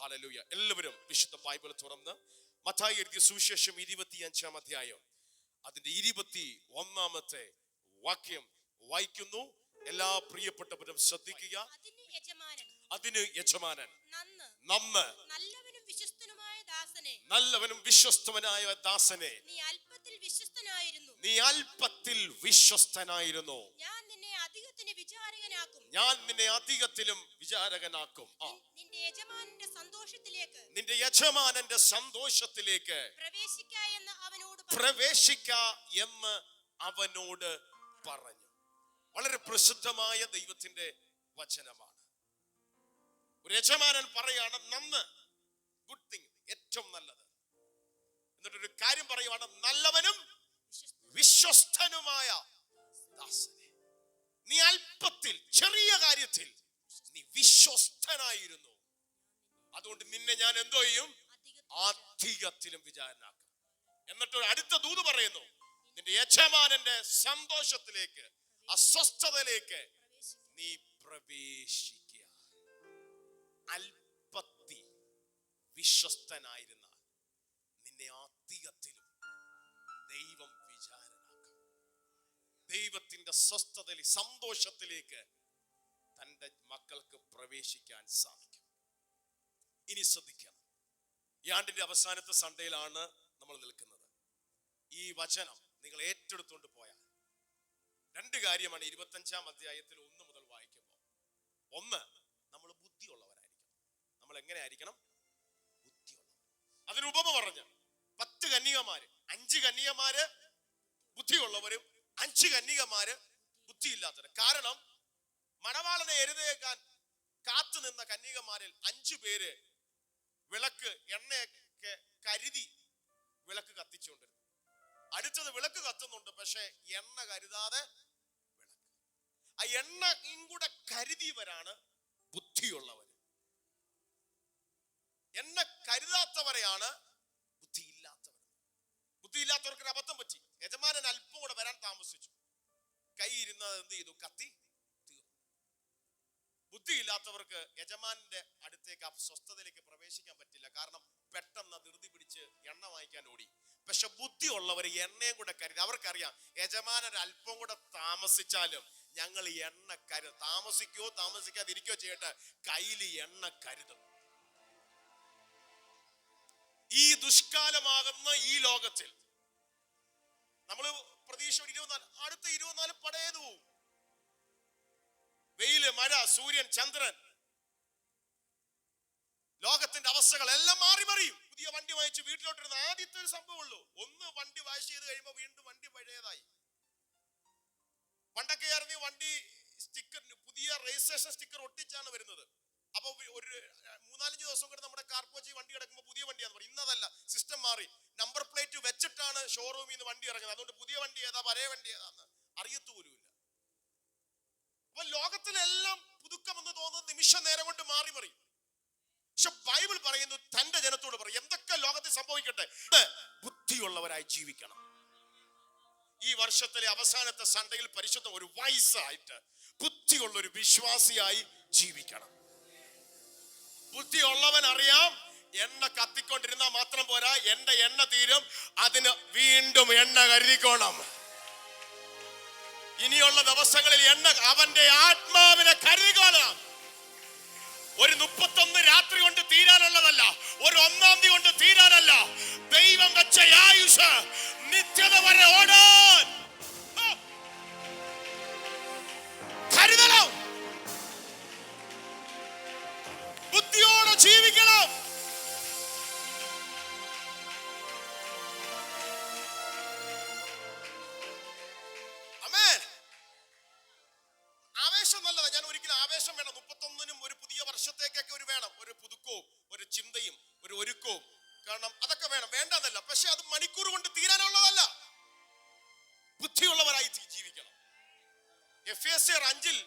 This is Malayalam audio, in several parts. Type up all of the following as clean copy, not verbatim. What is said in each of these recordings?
ഹല്ലേലൂയ. എല്ലാവരും വിശുദ്ധ ബൈബിൾ തുറന്ന് മത്തായി എഴുതിയ സുവിശേഷം 25-ാം അധ്യായം അതിന്റെ 21-ാമത്തെ വാക്യം വായിക്കുന്നു. എല്ലാ പ്രിയപ്പെട്ടവരും ശ്രദ്ധിക്കുക. അതിന് യജമാനൻ നന്ന് നല്ലവനും വിശ്വസ്തനായ ദാസനെ, നീ അല്പത്തിൽ വിശ്വസ്തനായിരുന്നു, ഞാൻ നിന്നെ അധികത്തിലും വിചാരകനാക്കും. നിന്റെ യജമാനന്റെ സന്തോഷത്തിലേക്ക് പ്രവേശിക്ക എന്ന് അവനോട് പറഞ്ഞു. വളരെ പ്രസിദ്ധമായ ദൈവത്തിന്റെ വചനമാണ്. ഒരു യജമാനൻ പറയാണ് നന്ന്, ഗുഡ് തിങ്, ഏറ്റവും നല്ലത്. എന്നിട്ടൊരു കാര്യം പറയുവാണ്, നല്ലവനും വിശ്വസ്തനുമായ ദാസനെ, നീ അല്പത്തിൽ, ചെറിയ കാര്യത്തിൽ നീ വിശ്വസ്തനായിരുന്നു, അതുകൊണ്ട് നിന്നെ ഞാൻ എന്തോ ചെയ്യും, അധികത്തിലും വിചാരനാക്കും. എന്നിട്ട് അടുത്ത ദൂത് പറയുന്നു, നിന്റെ യജമാനന്റെ സന്തോഷത്തിലേക്ക്, അസ്വസ്ഥതയിലേക്ക് നീ പ്രവേശിക്കുക. അല്പത്തിൽ വിശ്വസ്തനായിരുന്നാൽ നിന്നെ അധികത്തിലും ദൈവം വിചാരനാക്കും. ദൈവത്തിന്റെ സ്വസ്ഥതയിൽ, സന്തോഷത്തിലേക്ക് തന്റെ മക്കൾക്ക് പ്രവേശിക്കാൻ സാധിക്കും. ഇനി ശ്രദ്ധിക്കണം, ഈ ആണ്ടിന്റെ അവസാനത്തെ സൺഡേയിലാണ് നമ്മൾ നിൽക്കുന്നത്. ഈ വചനം നിങ്ങൾ ഏറ്റെടുത്തുകൊണ്ട് പോയാൽ രണ്ട് കാര്യമാണ് 25-ാം അധ്യായത്തിൽ 1 മുതൽ വായിക്കുമ്പോൾ. ഒന്ന്, നമ്മൾ ബുദ്ധിയുള്ളവരായിരിക്കണം. നമ്മൾ എങ്ങനെ ആയിരിക്കണം? ബുദ്ധിയുള്ളവർ. അതിന് ഉപമ പറഞ്ഞ് 10 കന്യകമാര്, 5 കന്യകമാര് ബുദ്ധിയുള്ളവരും 5 കന്യകമാര് ബുദ്ധിയില്ലാത്തവരും. കാരണം മണവാളനെ എഴുന്നേൽക്കാൻ കാത്തു നിന്ന കന്യകമാരിൽ 5 പേര് വിളക്ക്, എണ്ണയൊക്കെ കരുതി വിളക്ക് കത്തിച്ചുകൊണ്ടിരുന്നു. അടുത്തത് വിളക്ക് കത്തുന്നുണ്ട്, പക്ഷെ എണ്ണ കരുതാതെ വിളക്ക്. ആ എണ്ണയും കൂടെ കരുതിയവരാണ് ബുദ്ധിയുള്ളവർ. എണ്ണ കരുതാത്തവരെയാണ് ബുദ്ധിയില്ലാത്തവർ. ബുദ്ധിയില്ലാത്തവർക്ക് ഒരു അബദ്ധം പറ്റി. യജമാനൻ അല്പം കൂടെ വരാൻ താമസിച്ചു. കൈ ഇരുന്നത് എന്ത് ചെയ്തു? കത്തി തീർന്നു. ബുദ്ധിയില്ലാത്തവർക്ക് യജമാനന്റെ അടുത്തേക്ക്, സ്വസ്ഥതയിലേക്ക് പ്രവേശിക്കാൻ പറ്റില്ല. കാരണം പെട്ടെന്ന് ധൃതി പിടിച്ച് എണ്ണ വാങ്ങിക്കാൻ ഓടി. പക്ഷെ ബുദ്ധിയുള്ളവർ എണ്ണയും കൂടെ കരുതി. അവർക്കറിയാം, യജമാനൻ അല്പം കൂടെ താമസിച്ചാലും ഞങ്ങൾ എണ്ണ താമസിക്കോ താമസിക്കാതിരിക്കോ ചെയ്യട്ടെ, കയ്യിൽ എണ്ണ കരുതും. ഈ ദുഷ്കാലമാകുന്ന ഈ ലോകത്തിൽ നമ്മൾ പ്രതീക്ഷ 24, അടുത്ത 24 പടയേതു പോവും. വെയില്, മഴ, സൂര്യൻ, ചന്ദ്രൻ, ലോകത്തിന്റെ അവസ്ഥകൾ എല്ലാം മാറി മറിയും. പുതിയ വണ്ടി വാങ്ങിച്ച് വീട്ടിലോട്ടിരുന്ന ആദ്യത്തെ ഒരു സംഭവം ഉള്ളൂ. ഒന്ന് വണ്ടി വാഷ് ചെയ്ത് കഴിയുമ്പോൾ വീണ്ടും വണ്ടി പഴയതായി. പണ്ടൊക്കെ ആയിരുന്നു വണ്ടി സ്റ്റിക്കർ, പുതിയ രജിസ്ട്രേഷൻ സ്റ്റിക്കർ ഒട്ടിച്ചാണ് വരുന്നത്. അപ്പൊ ഒരു 3-4 ദിവസം കൂടെ നമ്മുടെ കാർപോച്ചി വണ്ടി കിടക്കുമ്പോൾ പുതിയ വണ്ടിയാന്ന് പറയും. ഇന്നതല്ല, സിസ്റ്റം മാറി. നമ്പർ പ്ലേറ്റ് വെച്ചിട്ടാണ് ഷോറൂമിൽ നിന്ന് വണ്ടി ഇറങ്ങുന്നത്. അതുകൊണ്ട് പുതിയ വണ്ടി ഏതാ, പഴയ വണ്ടി ഏതാന്ന് അറിയത്തുപോലുമില്ല. അപ്പൊ ലോകത്തിലെല്ലാം പുതുക്കമെന്ന് തോന്നുന്ന നിമിഷ നേരം കൊണ്ട് മാറി മറിയും. പക്ഷെ ബൈബിൾ പറയുന്നു, തന്റെ ജനത്തോട് പറയും, എന്തൊക്കെ ലോകത്തിൽ സംഭവിക്കട്ടെ, ബുദ്ധിയുള്ളവരായി ജീവിക്കണം. ഈ വർഷത്തിലെ അവസാനത്തെ സൺഡേയിൽ പരിശുദ്ധ ഒരു വയസ്സായിട്ട് ബുദ്ധിയുള്ള ഒരു വിശ്വാസിയായി ജീവിക്കണം. ബുദ്ധിയുള്ളവൻ അറിയാം, എണ്ണ കത്തിക്കൊണ്ടിരുന്നാൽ മാത്രം പോരാ, എന്റെ എണ്ണ തീരും, അതിന് വീണ്ടും എണ്ണ കരുതിക്കോണം. ഇനിയുള്ള ദിവസങ്ങളിൽ എണ്ണ അവന്റെ ആത്മാവിനെ കരുതിക്കോണം. ഒരു 31 രാത്രി കൊണ്ട് തീരാനുള്ളതല്ല, ഒരു 1-ാം തീയതി കൊണ്ട് തീരാനല്ല. ദൈവം വെച്ച ആയുഷ് നിത്യത വരെ ഓടാൻ കരുതണം. ബുദ്ധിയോടെ ജീവിക്കണം. ആമേൻ. ആവേശം നല്ലതാ. ഞാൻ ഒരിക്കലും ആവേശം വേണം. 31-നും ഒരു പുതിയ വർഷത്തേക്കൊക്കെ ഒരു വേണം, ഒരു പുതുക്കവും ഒരു ചിന്തയും ഒരു ഒരുക്കവും. കാരണം അതൊക്കെ വേണം, വേണ്ടെന്നല്ല. പക്ഷെ അത് മണിക്കൂർ കൊണ്ട് തീരാനുള്ളതല്ല. ബുദ്ധിയുള്ളവരായി ജീവിക്കണം. എഫേസ്യർ 5-ൽ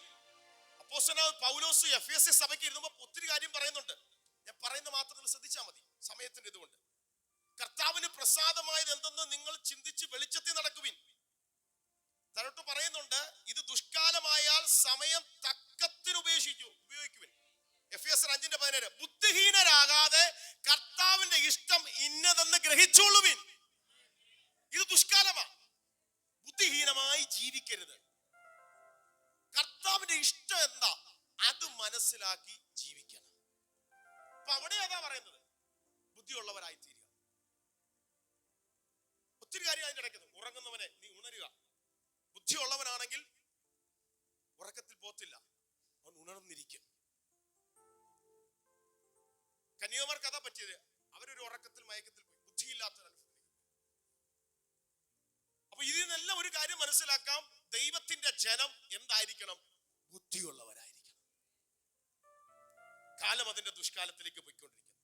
അപ്പോസ്തലനായ പൗലോസ് എഫേസ്യ സഭയ്ക്ക് ഇരുന്നപ്പോൾ ഒത്തിരി കാര്യം പറയുന്നുണ്ട്. ഞാൻ പറയുന്ന മാത്രം ശ്രദ്ധിച്ചാൽ മതി, സമയത്തിന്റെ ഇതുകൊണ്ട്. കർത്താവിന് പ്രസാദമായത് എന്തെന്ന് നിങ്ങൾ ചിന്തിച്ച് വെളിച്ചത്തിൽ നടക്കുവിൻ. തന്നോട്ട് പറയുന്നുണ്ട്, ഇത് ദുഷ്കാലമായാൽ സമയം തക്കത്തിന് ഉപയോഗിക്കുവിൻ. എഫേസ്യർ 5-17 ബുദ്ധിഹീനരാകാതെ ഗ്രഹിച്ചോളുവിൻ. ഇത് ദുഷ്കാലമാ. ബുദ്ധിഹീനമായി ജീവിക്കരുത്. കർത്താവിന്റെ ഇഷ്ടം എന്താ അത് മനസ്സിലാക്കി ജീവിക്കണം. അപ്പൊ അവിടെ അതാ പറയുന്നത്, ബുദ്ധിയുള്ളവരായി തീരുക. ഒത്തിരി കാര്യം അതിന്റെ ഇടയ്ക്ക്. ഉറങ്ങുന്നവനെ നീ ഉണരുക. ബുദ്ധിയുള്ളവനാണെങ്കിൽ ഉറക്കത്തിൽ പോത്തില്ല, അവൻ ഉണർന്നിരിക്കും. കന്യകമാർക്ക് അതാ പറ്റിയത്. അവരൊരു ഉറക്കത്തിൽ മയക്കത്തിൽ പോയി, ബുദ്ധിയില്ലാത്ത. അപ്പൊ ഇതിൽ നിന്നെല്ലാം ഒരു കാര്യം മനസ്സിലാക്കാം, ദൈവത്തിന്റെ ജനം എന്തായിരിക്കണം? ബുദ്ധിയുള്ളവരായിരിക്കണം. കാലം അതിന്റെ ദുഷ്കാലത്തിലേക്ക് പോയിക്കൊണ്ടിരിക്കുന്നു.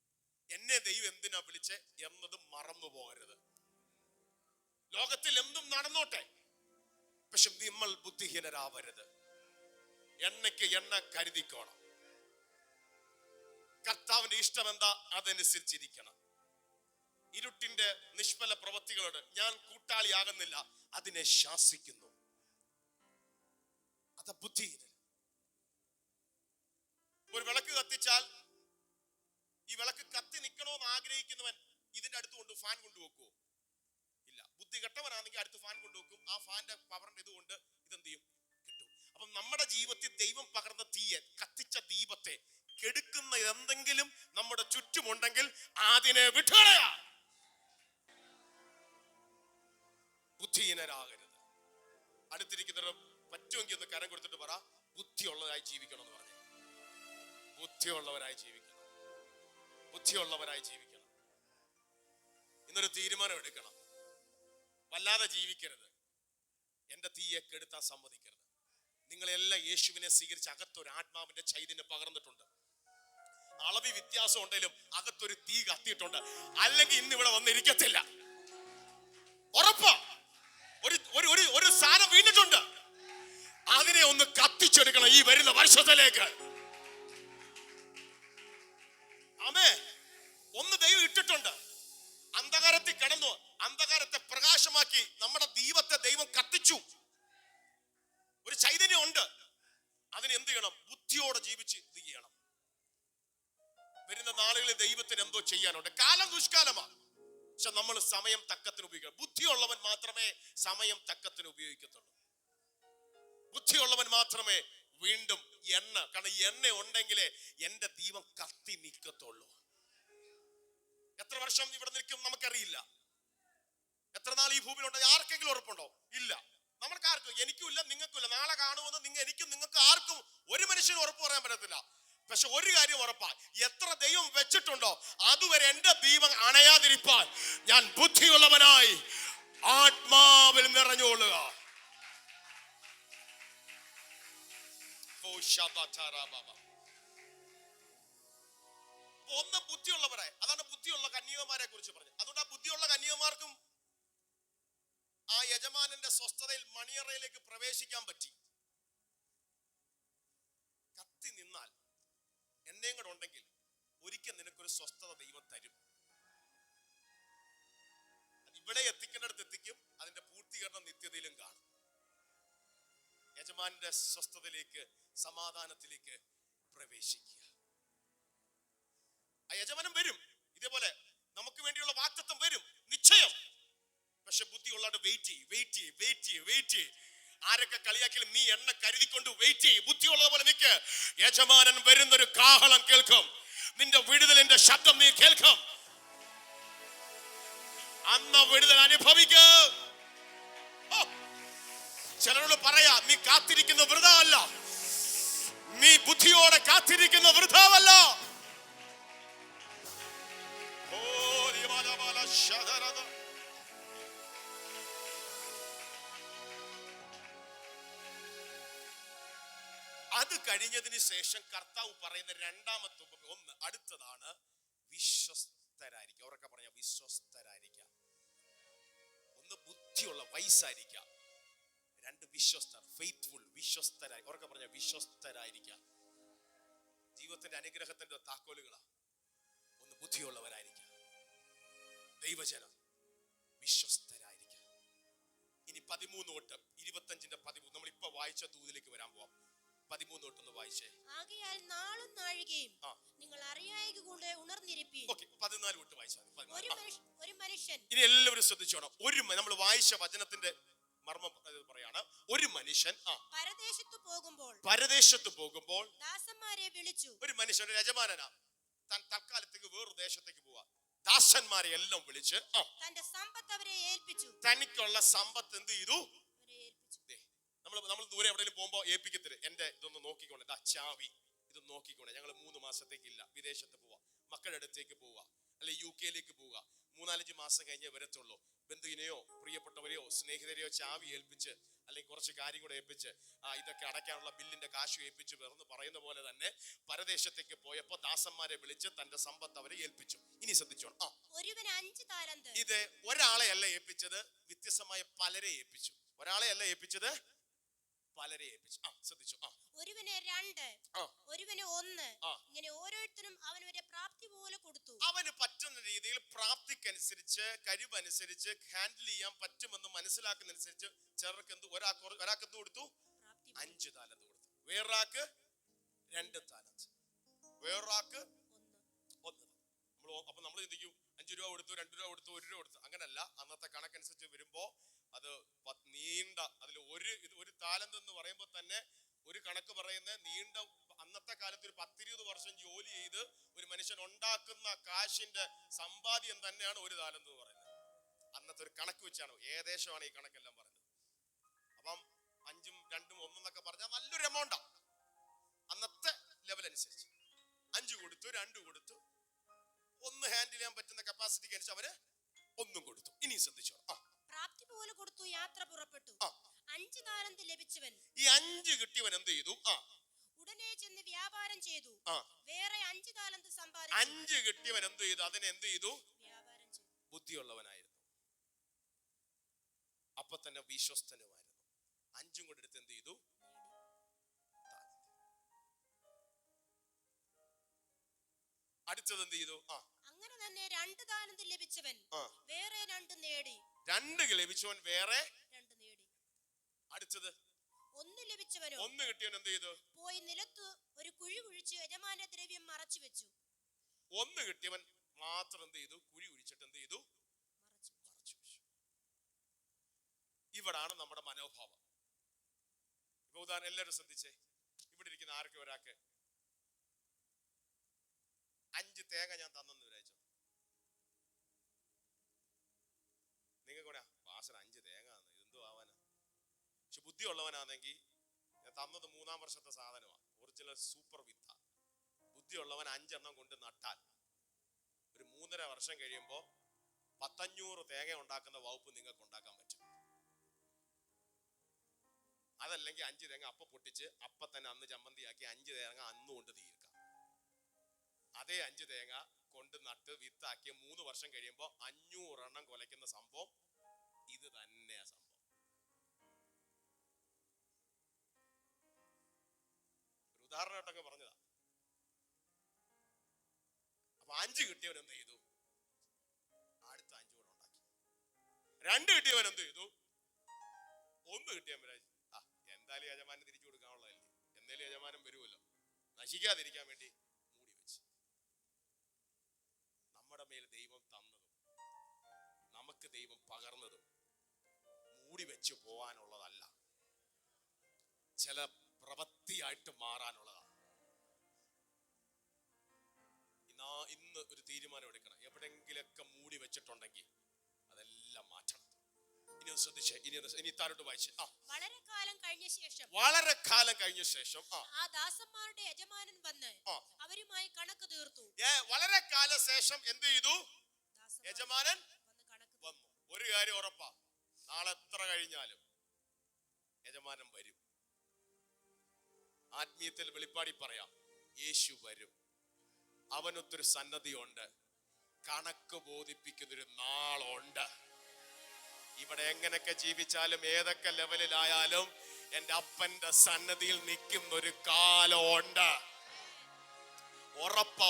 എന്നെ ദൈവം എന്തിനാ വിളിച്ചേ എന്നത് മറന്നു പോകരുത്. ലോകത്തിൽ എന്തും നടന്നോട്ടെ, പക്ഷെ നമ്മൾ ബുദ്ധിഹീനരാവരുത്. എണ്ണയ്ക്ക് എണ്ണ കരുതിക്കോണം. കർത്താവിന്റെ ഇഷ്ടം എന്താ അതനുസരിച്ചിരിക്കണം. ഇരുട്ടിന്റെ നിഷ്ഫല പ്രവൃത്തികളോട് ഞാൻ കൂട്ടാളിയാകുന്നില്ല, അതിനെ ശാസിക്കുന്നു. അതാ ബുദ്ധിഹീനൻ. ഒരു വിളക്ക് കത്തിച്ചാൽ ഈ വിളക്ക് കത്തി നിൽക്കണമെന്ന് ആഗ്രഹിക്കുന്നവൻ ഇതിന്റെ അടുത്ത് കൊണ്ട് ഫാൻ കൊണ്ടുവെക്കുവോ? ഇല്ല. ബുദ്ധി കെട്ടവനാണെങ്കിൽ അടുത്ത് ഫാൻ കൊണ്ടുവെക്കും. ആ ഫാന്റെ പവറിന്റെ ഇതുകൊണ്ട് ഇതെന്ത് ചെയ്യും? കിട്ടും. അപ്പം നമ്മുടെ ജീവിതത്തിൽ ദൈവം പകർന്ന തീയെ, കത്തിച്ച ദീപത്തെ കെടുക്കുന്ന എന്തെങ്കിലും നമ്മുടെ ചുറ്റുമുണ്ടെങ്കിൽ അതിനെ വിട്ടുകളയാ. ബുദ്ധിഹീനരാകരുത്. അടുത്തിരിക്കുന്നവർ പറ്റുമെങ്കിൽ ഒന്ന് കരം കൊടുത്തിട്ട് പറ, ബുദ്ധിയുള്ളവരായി ജീവിക്കണം എന്ന് പറഞ്ഞു. ബുദ്ധിയുള്ളവരായി ജീവിക്കണം. ബുദ്ധിയുള്ളവരായി ജീവിക്കണം. ഇന്നൊരു തീരുമാനം എടുക്കണം. വല്ലാതെ ജീവിക്കരുത്. എന്റെ തീയെ കെടുത്താൻ സമ്മതിക്കരുത്. നിങ്ങളെല്ലാം യേശുവിനെ സ്വീകരിച്ച് അകത്തൊരു ആത്മാവിന്റെ ചൈതന്യം പകർന്നിട്ടുണ്ട്. അളവി വ്യത്യാസം ഉണ്ടെങ്കിലും അകത്തൊരു തീ കത്തിയിട്ടുണ്ട്. അല്ലെങ്കിൽ ഇന്ന് ഇവിടെ വന്നിരിക്കത്തില്ല. ഉറപ്പാ. ഒരു സാധനം വീണിട്ടുണ്ട്. അതിനെ ഒന്ന് കത്തിച്ചെടുക്കണം ഈ വരുന്ന വർഷത്തിലേക്ക്. ആമേ. ഒന്ന് ദൈവം ഇട്ടിട്ടുണ്ട്. അന്ധകാരത്തിൽ കിടന്നു, അന്ധകാരത്തെ പ്രകാശമാക്കി നമ്മുടെ ദീപത്തെ ദൈവം കത്തിച്ചു. ഒരു ചൈതന്യം ഉണ്ട്. അതിന് എന്ത് ചെയ്യണം? ബുദ്ധിയോടെ ജീവിച്ച് ഇത് ചെയ്യണം. വരുന്ന നാളുകളിൽ ദൈവത്തിന് എന്തോ ചെയ്യാനുണ്ട്. കാലം ദുഷ്കാലമാണ്, പക്ഷെ നമ്മൾ സമയം തക്കത്തിന് ഉപയോഗിക്കണം. ബുദ്ധിയുള്ളവൻ മാത്രമേ സമയം തക്കത്തിന് ഉപയോഗിക്കത്തുള്ളൂ. ബുദ്ധിയുള്ളവൻ മാത്രമേ വീണ്ടും എണ്ണ, കാരണം എണ്ണ ഉണ്ടെങ്കിലേ എന്റെ ദീപം കത്തി നിൽക്കത്തുള്ളൂ. എത്ര വർഷം ഇവിടെ നിൽക്കും നമുക്കറിയില്ല. എത്ര നാൾ ഈ ഭൂമിയിലുണ്ട് ആർക്കെങ്കിലും ഉറപ്പുണ്ടോ? ഇല്ല. നമ്മൾക്ക് ആർക്കും, എനിക്കുമില്ല, നിങ്ങൾക്കുമില്ല. നാളെ കാണുമെന്ന് എനിക്കും നിങ്ങൾക്ക് ആർക്കും ഒരു മനുഷ്യനും ഉറപ്പ് പറയാൻ പറ്റത്തില്ല. പക്ഷെ ഒരു കാര്യം ഉറപ്പാ, എത്ര ദൈവം വെച്ചിട്ടുണ്ടോ അതുവരെ എന്റെ ദീപം അണയാതിരിപ്പാൻ ഞാൻ ബുദ്ധിയുള്ളവനായി ആത്മാവിൽ നിറഞ്ഞുകൊള്ളുക. ഒന്ന് ബുദ്ധിയുള്ളവരായി. അതാണ് ബുദ്ധിയുള്ള കന്യകമാരെ കുറിച്ച് പറഞ്ഞത്. അതുകൊണ്ട് ആ ബുദ്ധിയുള്ള കന്യകമാർക്കും ആ യജമാനന്റെ സ്വസ്ഥതയിൽ മണിയറയിലേക്ക് പ്രവേശിക്കാൻ പറ്റി. കത്തി നിന്നാൽ എന്നെയും കൂടെ ഉണ്ടെങ്കിൽ ഒരിക്കൽ നിനക്കൊരു സ്വസ്ഥത ദൈവം തരും. ഇവിടെ എത്തിക്കേണ്ടടുത്ത് എത്തിക്കും. അതിന്റെ പൂർത്തീകരണം നിത്യതയിലും കാണും. യജമാന്റെ സ്വസ്ഥതയിലേക്ക്, സമാധാനത്തിലേക്ക് പ്രവേശിക്കുക. ആ യജമാനം വരും. ഇതേപോലെ നമുക്ക് വേണ്ടിയുള്ള വാഗ്ദത്തം വരും, നിശ്ചയം. പക്ഷെ ബുദ്ധിയുള്ളവരുടെ വെയിറ്റ് ചെയ്യ്. ആരൊക്കെ കളിയാക്കിയാലും നീ എണ്ണ കരുതിക്കൊണ്ട് വെയിറ്റ് ചെയ്യ്. ബുദ്ധിയുള്ളത് പോലെ നിൽക്ക്. യജമാനൻ വരുന്നൊരു കാഹളം കേൾക്കും. നിന്റെ വിടുതലിന്റെ ശബ്ദം നീ കേൾക്കും. അന്ന് വിടുതൽ അനുഭവിക്കും. ചിലരോട് പറയാ, നീ കാത്തിരിക്കുന്ന വൃഥാ അല്ല, നീ ബുദ്ധിയോടെ കാത്തിരിക്കുന്ന വൃഥാവല്ല. അത് കഴിഞ്ഞതിന് ശേഷം കർത്താവ് പറയുന്ന രണ്ടാമത്തെ ഒന്ന് അടുത്തതാണ് വിശ്വസ്തരായിരിക്കുക. അവരൊക്കെ പറഞ്ഞ വിശ്വസ്തരായിരിക്കാം. ഒന്ന് ബുദ്ധിയുള്ള വയസ്സായിരിക്കാം. രണ്ട് വിശ്വസ്തർ, ഫെയ്ത്ത്ഫുൾ, വിശ്വസ്തരായി. അവരൊക്കെ പറഞ്ഞ വിശ്വസ്തരായിരിക്കാം. ജീവിതത്തിന്റെ അനുഗ്രഹത്തിന്റെ താക്കോലുകളാ. ഒന്ന് ബുദ്ധിയുള്ളവരായിരിക്കാം. ദൈവജനം വിശ്വസ്തരായിരിക്കാം. ഇനി 13 തൊട്ട് 25-13 നമ്മൾ ഇപ്പൊ വായിച്ച ദൂതിലേക്ക് വരാൻ പോവാം. 13 തൊട്ടൊന്ന് വായിച്ചേ. ആകയാൽ നാളും നാഴികയും നിങ്ങൾ അറിയായക കൊണ്ട് ഉണർന്നിരിപ്പീൻ. ഓക്കേ, 14 തൊട്ട് വായിച്ചാൽ. ഒരു മനുഷ്യൻ. ഇനി എല്ലാവരും ശ്രദ്ധിച്ചോണം. നമ്മൾ വായിച്ച വചനത്തിന്റെ മർമ്മം പറയാണ്. ഒരു മനുഷ്യൻ പരദേശത്ത് പോകുമ്പോൾ ദാസന്മാരെ വിളിച്ചു. ഒരു മനുഷ്യൻ, ഒരു യജമാനനാ, താൻ തൽക്കാലത്തേക്ക് വേറൊരു ദേശത്തേക്ക് പോവാ. ദാസന്മാരെ എല്ലാം വിളിച്ച് തന്റെ സമ്പത്ത് അവരെ ഏൽപ്പിച്ചു. തനിക്കുള്ള സമ്പത്ത് എന്ത് ചെയ്തു? നമ്മൾ ദൂരെ എവിടെയെങ്കിലും പോകുമ്പോ ഏൽപ്പിക്കത്തില്ല. എന്റെ ഇതൊന്ന് നോക്കിക്കോണേ, ചാവി ഇത് നോക്കിക്കോണേ, ഞങ്ങൾ 3 മാസത്തേക്കില്ല വിദേശത്ത് പോവാ, മക്കളുടെ അടുത്തേക്ക് പോവുക, അല്ലെ UK പോവുക, 3-4 മാസം കഴിഞ്ഞേ വരത്തുള്ളൂ. ബന്ധുവിനെയോ പ്രിയപ്പെട്ടവരെയോ സ്നേഹിതരെയോ ചാവി ഏൽപ്പിച്ച്, അല്ലെങ്കിൽ കുറച്ച് കാര്യം കൂടെ ഏൽപ്പിച്ച്, ഇതൊക്കെ അടയ്ക്കാനുള്ള ബില്ലിന്റെ കാശ് ഏൽപ്പിച്ച് എന്ന് പറയുന്ന പോലെ തന്നെ പരദേശത്തേക്ക് പോയപ്പോ ദാസന്മാരെ വിളിച്ച് തന്റെ സമ്പത്ത് അവരെ ഏൽപ്പിച്ചു. ഇനി ശ്രദ്ധിച്ചോണം. ഇത് ഒരാളെ അല്ല ഏൽപ്പിച്ചത്, വ്യത്യസ്തമായ പലരെ ഏൽപ്പിച്ചു. ഒരാളെ അല്ല ഏൽപ്പിച്ചത്, പലരെ ഏൽപ്പിച്ചു. ശ്രദ്ധിച്ചു. ഒരുവന് 2, ഒരുവന് 1, ഇങ്ങനെ ഓരോരുത്തരും അവനവന്റെ പ്രാപ്തി പോലെ കൊടുത്തു. അവന് പറ്റുന്ന രീതിയിൽ പ്രാപ്തിക്കനുസരിച്ച്, കഴിവനുസരിച്ച് ഹാൻഡിൽ ചെയ്യാൻ പറ്റുമെന്ന് മനസ്സിലാക്കുന്നതനുസരിച്ച് ചിലർക്ക് ഒരാൾക്ക് എന്ത് കൊടുത്തു? 5 താലന്ത് കൊടുത്തു. വേറൊരാൾക്ക് 2 താലന്ത്, വേറൊരാൾക്ക് 1. അപ്പൊ നമ്മൾ ചിന്തിക്കും 5 രൂപ കൊടുത്തു, 2 രൂപ കൊടുത്തു, 1 രൂപ കൊടുത്തു. അങ്ങനല്ല. അന്നത്തെ കണക്കനുസരിച്ച് വരുമ്പോ അത് നീണ്ട, അതിൽ ഒരു താലന്ത് എന്ന് പറയുമ്പോൾ തന്നെ ഒരു കണക്ക് പറയുന്ന നീണ്ട, അന്നത്തെ കാലത്ത് ഒരു 10-20 വർഷം ജോലി ചെയ്ത് ഒരു മനുഷ്യൻ ഉണ്ടാക്കുന്ന കാശിന്റെ സമ്പാദ്യം തന്നെയാണ് ഒരു താലന്ത് എന്ന് പറയുന്നത്. അന്നത്തെ ഒരു കണക്ക് വെച്ചാണ്, ഏകദേശമാണ് ഈ കണക്കെല്ലാം പറയുന്നത്. അപ്പം 5ഉം 2ഉം 1 എന്നൊക്കെ പറഞ്ഞാൽ നല്ലൊരു എമൗണ്ടാ അന്നത്തെ ലെവൽ അനുസരിച്ച്. 5 കൊടുത്തു, 2 കൊടുത്തു, 1 ഹാൻഡിൽ ചെയ്യാൻ പറ്റുന്ന കപ്പാസിറ്റിക്ക് അനുസരിച്ച് അവര് 1 കൊടുത്തു. ഇനി ശ്രദ്ധിച്ചോ. പ്രാപ്തി പോലെ കൊടുത്തു, യാത്ര പുറപ്പെട്ടു. 5 താലന്ത് ലഭിച്ചവൻ, ഈ 5 കിട്ടിയവൻ എന്ത് ചെയ്തു? ഉടനെ ചെന്ന് വ്യാപാരം ചെയ്തു, വേറെ 5 താലന്ത് സമ്പാദിച്ചു. 5 കിട്ടിയവൻ എന്ത് ചെയ്തു? അതിനെ എന്ത് ചെയ്തു? വ്യാപാരം ചെയ്തു. ബുദ്ധിയുള്ളവനായിരുന്നു, അപ്പൊ തന്നെ വിശ്വസ്തനുമായിരുന്നു. 5ഉം കൂടെ എടുത്ത് എന്ത് ചെയ്തു? അടുത്തത് എന്ത് ചെയ്തു? അങ്ങനെ തന്നെ 2 താലന്ത് ലഭിച്ചവൻ വേറെ 2 നേടി. 2 ലഭിച്ചവൻ വേറെ 2 നേടി. അടുത്തത് 1 ലഭിച്ചവനോ 1 കിട്ടിയവൻ എന്ത് ചെയ്തു? പോയി നിലത്ത് ഒരു കുഴി കുഴിച്ച് യജമാന ദ്രവ്യം മറച്ചു വെച്ചു. 1 കിട്ടിയവൻ മാത്രം എന്ത് ചെയ്തു? കുഴി കുഴിച്ചിട്ട് എന്ത് ചെയ്തു? മറച്ചു വെച്ചു. ഇവിടാണ് നമ്മുടെ മനോഭാവം. ഇപ്പൊ ഉദാഹരണം എല്ലാവരും ശ്രദ്ധിച്ചേ. ഇവിടെ ഇരിക്കുന്ന ആർക്കും ഒരാൾക്ക് 5 തേങ്ങ ഞാൻ തന്നെന്ന് വിചാരിച്ചു. നിങ്ങൾക്ക് കൂടെ വാസന 5 തേങ്ങ ഇതെന്തോ ആവാനാ. പക്ഷെ ബുദ്ധിയുള്ളവനാണെങ്കിൽ ഞാൻ തന്നത് 3-ാം വർഷത്തെ സാധനമാണ്, ഒറിജിനൽ സൂപ്പർ വിത്ത. ബുദ്ധിയുള്ളവൻ 5 എണ്ണം കൊണ്ട് നട്ടാൽ ഒരു 3.5 വർഷം കഴിയുമ്പോൾ 1,500 തേങ്ങ ഉണ്ടാക്കുന്ന വകുപ്പ് നിങ്ങൾക്ക് ഉണ്ടാക്കാൻ പറ്റും. അതല്ലെങ്കിൽ 5 തേങ്ങ അപ്പ പൊട്ടിച്ച് അപ്പ തന്നെ അന്ന് ചമ്മന്തിയാക്കി 5 തേങ്ങ അന്ന് കൊണ്ട് തീർക്കാം. അതേ 5 തേങ്ങ കൊണ്ട് നട്ട് വിത്താക്കിയ 3 വർഷം കഴിയുമ്പോൾ 500 എണ്ണം കൊലയ്ക്കുന്ന സംഭവം ഇത് തന്നെയാ സംഭവം. ഒരു ഉദാഹരണമായിട്ടൊക്കെ പറഞ്ഞതാ. അപ്പൊ 5 കിട്ടിയവൻ എന്ത് ചെയ്തു? അടുത്ത 5 കൂടെ ഉണ്ടാക്കി. 2 കിട്ടിയവൻ എന്ത് ചെയ്തു? 1 കിട്ടിയവൻ എന്തായാലും യജമാനൻ തിരിച്ചു കൊടുക്കാനുള്ളതല്ലേ, എന്തായാലും യജമാനം വരുമല്ലോ, നശിക്കാതിരിക്കാൻ വേണ്ടി മൂടി വെച്ച്. നമ്മുടെ മേൽ ദൈവം തന്നതും നമുക്ക് ദൈവം പകർന്നതും മൂടി വെച്ച് പോവാനുള്ളതല്ല, ചില പ്രവൃത്തിയായിട്ട് മാറാനുള്ളതാണ്. ഇന്ന് ഒരു തീരുമാനം എടുക്കണം. എവിടെങ്കിലൊക്കെ മൂടി വെച്ചിട്ടുണ്ടെങ്കിൽ അതെല്ലാം മാറ്റണം. ഇനി ശ്രദ്ധിച്ചേ, ഇനി താരോട്ട് വായിച്ചേ. വളരെ കാലം കഴിഞ്ഞ ശേഷം ആ ദാസന്മാരുടെ യജമാനൻ വന്ന് അവരുമായി കണക്ക് തീർത്തു. വളരെ കാലം ശേഷം എന്ത് ചെയ്തു? യജമാനൻ വന്നു. ഒരു കാര്യം ഉറപ്പാ, നാളെ എത്ര കഴിഞ്ഞാലും യജമാനൻ വരും. ആത്മീയത്തിൽ വെളിപ്പാടി പറയാം, യേശു വരും. അവനൊത്തൊരു സന്നദ്ധിയുണ്ട്, കണക്ക് ബോധിപ്പിക്കുന്നൊരു നാളുണ്ട്. ഇവിടെ എങ്ങനെയൊക്കെ ജീവിച്ചാലും ഏതൊക്കെ ലെവലിലായാലും എൻ്റെ അപ്പന്റെ സന്നദ്ധിയിൽ നിൽക്കുന്ന ഒരു കാലമുണ്ട്. ഉറപ്പാ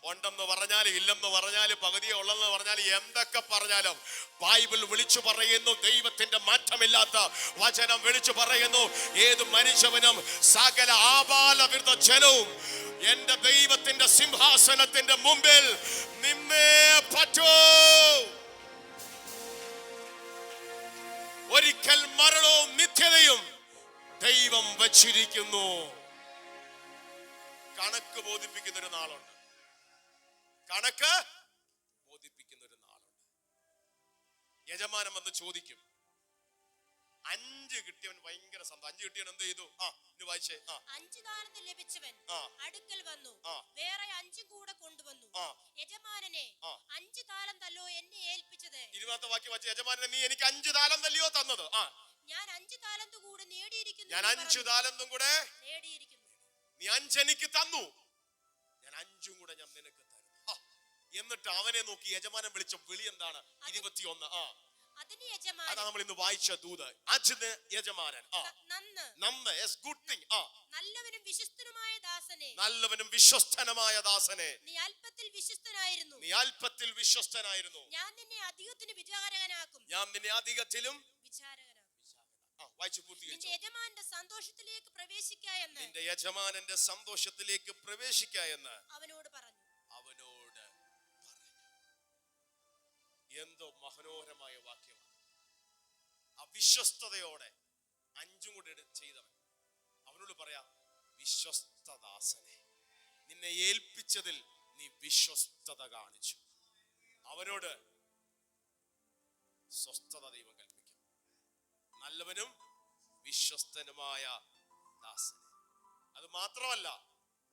ഉണ്ടെന്ന് പറഞ്ഞാലും ഇല്ലെന്ന് പറഞ്ഞാലും പകുതിയെ ഉള്ളെന്ന് പറഞ്ഞാലും എന്തൊക്കെ പറഞ്ഞാലും ബൈബിൾ വിളിച്ചു പറയുന്നു, ദൈവത്തിന്റെ മാറ്റമില്ലാത്ത വചനം വിളിച്ചു പറയുന്നു, ഏത് മനുഷ്യവനും സകല ആബാലവൃദ്ധ ജനവും എന്റെ ദൈവത്തിന്റെ സിംഹാസനത്തിന്റെ മുമ്പിൽ നിന്നേ പറ്റൂ. ഒരിക്കൽ മരണവും നിത്യതയും ദൈവം വച്ചിരിക്കുന്നു. കണക്ക് ബോധിപ്പിക്കുന്ന ഒരു നാളുണ്ട്. കണക്ക് ബോധിപ്പിക്കുന്ന ഒരു നാളുണ്ട്. യജമാനൻ വന്ന് ചോദിക്കും. 5 കിട്ടിയവൻ ഭയങ്കര സന്തോഷം. 5 കിട്ടിയവൻ എന്ത് ചെയ്തു? ഇനി വായിച്ചേ. 5 താലന്ത് ലഭിച്ചവൻ അടുക്കൽ വന്നു, വേറെ 5 കൂടെ കൊണ്ടുവന്നു. യജമാനനെ, 5 താലന്തല്ലോ എന്നെ ഏൽപ്പിച്ചത്. 20ാമത്തെ വാക്യം വായിച്ചേ. യജമാനനെ, നീ എനിക്ക് 5 താലന്തല്ലയോ തന്നത്? ഞാൻ 5 താലന്ത് കൂടെ നേടിയിരിക്കുന്നു. ഞാൻ 5 താലന്തും കൂടെ നേടിയിരിക്കുന്നു. നീ 5 എനിക്ക് തന്നു, ഞാൻ 5ഉം കൂടെ ഞാൻ നിനക്ക് തരും. എന്നിട്ട് അവനെ നോക്കി യജമാനൻ വിളിച്ച വിളി എന്താണ്? 21. അതാ നമ്മൾ ഇന്ന് വായിച്ച ദൂത്. അതിന് യജമാനൻ നല്ലവനും വിശ്വസ്തനുമായ ദാസനെ, നല്ലവനും വിശ്വസ്തനുമായ ദാസനെ, നീ അല്പത്തിൽ വിശ്വസ്തനായിരുന്നു, നീ അല്പത്തിൽ വിശ്വസ്തനായിരുന്നു, ഞാൻ നിന്നെ അധികത്തിന് വിചാരകനാക്കും, ഞാൻ നിന്നെ അധികത്തിലും വിചാരകനാക്കും. നിന്റെ യജമാനന്റെ സന്തോഷത്തിലേക്ക് പ്രവേശിക്കുക എന്ന്, നിന്റെ യജമാനന്റെ സന്തോഷത്തിലേക്ക് പ്രവേശിക്കുക എന്ന് അവനോട് പറഞ്ഞു. എന്തോ മനോഹരമായ വാക്യമാണ്. അവിശ്വസ്തയോടെ 5ഉം കൂടെ ചെയ്തവൻ അവനോട് പറയാ, വിശ്വസ്തദാസനെ, നിന്നെ ഏൽപ്പിച്ചതിൽ നീ വിശ്വസ്തത കാണിച്ചു. അവനോട് സ്വസ്ഥത ദൈവം കൽപ്പിക്കും. നല്ലവനും വിശ്വസ്തനുമായ ദാസനെ. അത് മാത്രമല്ല,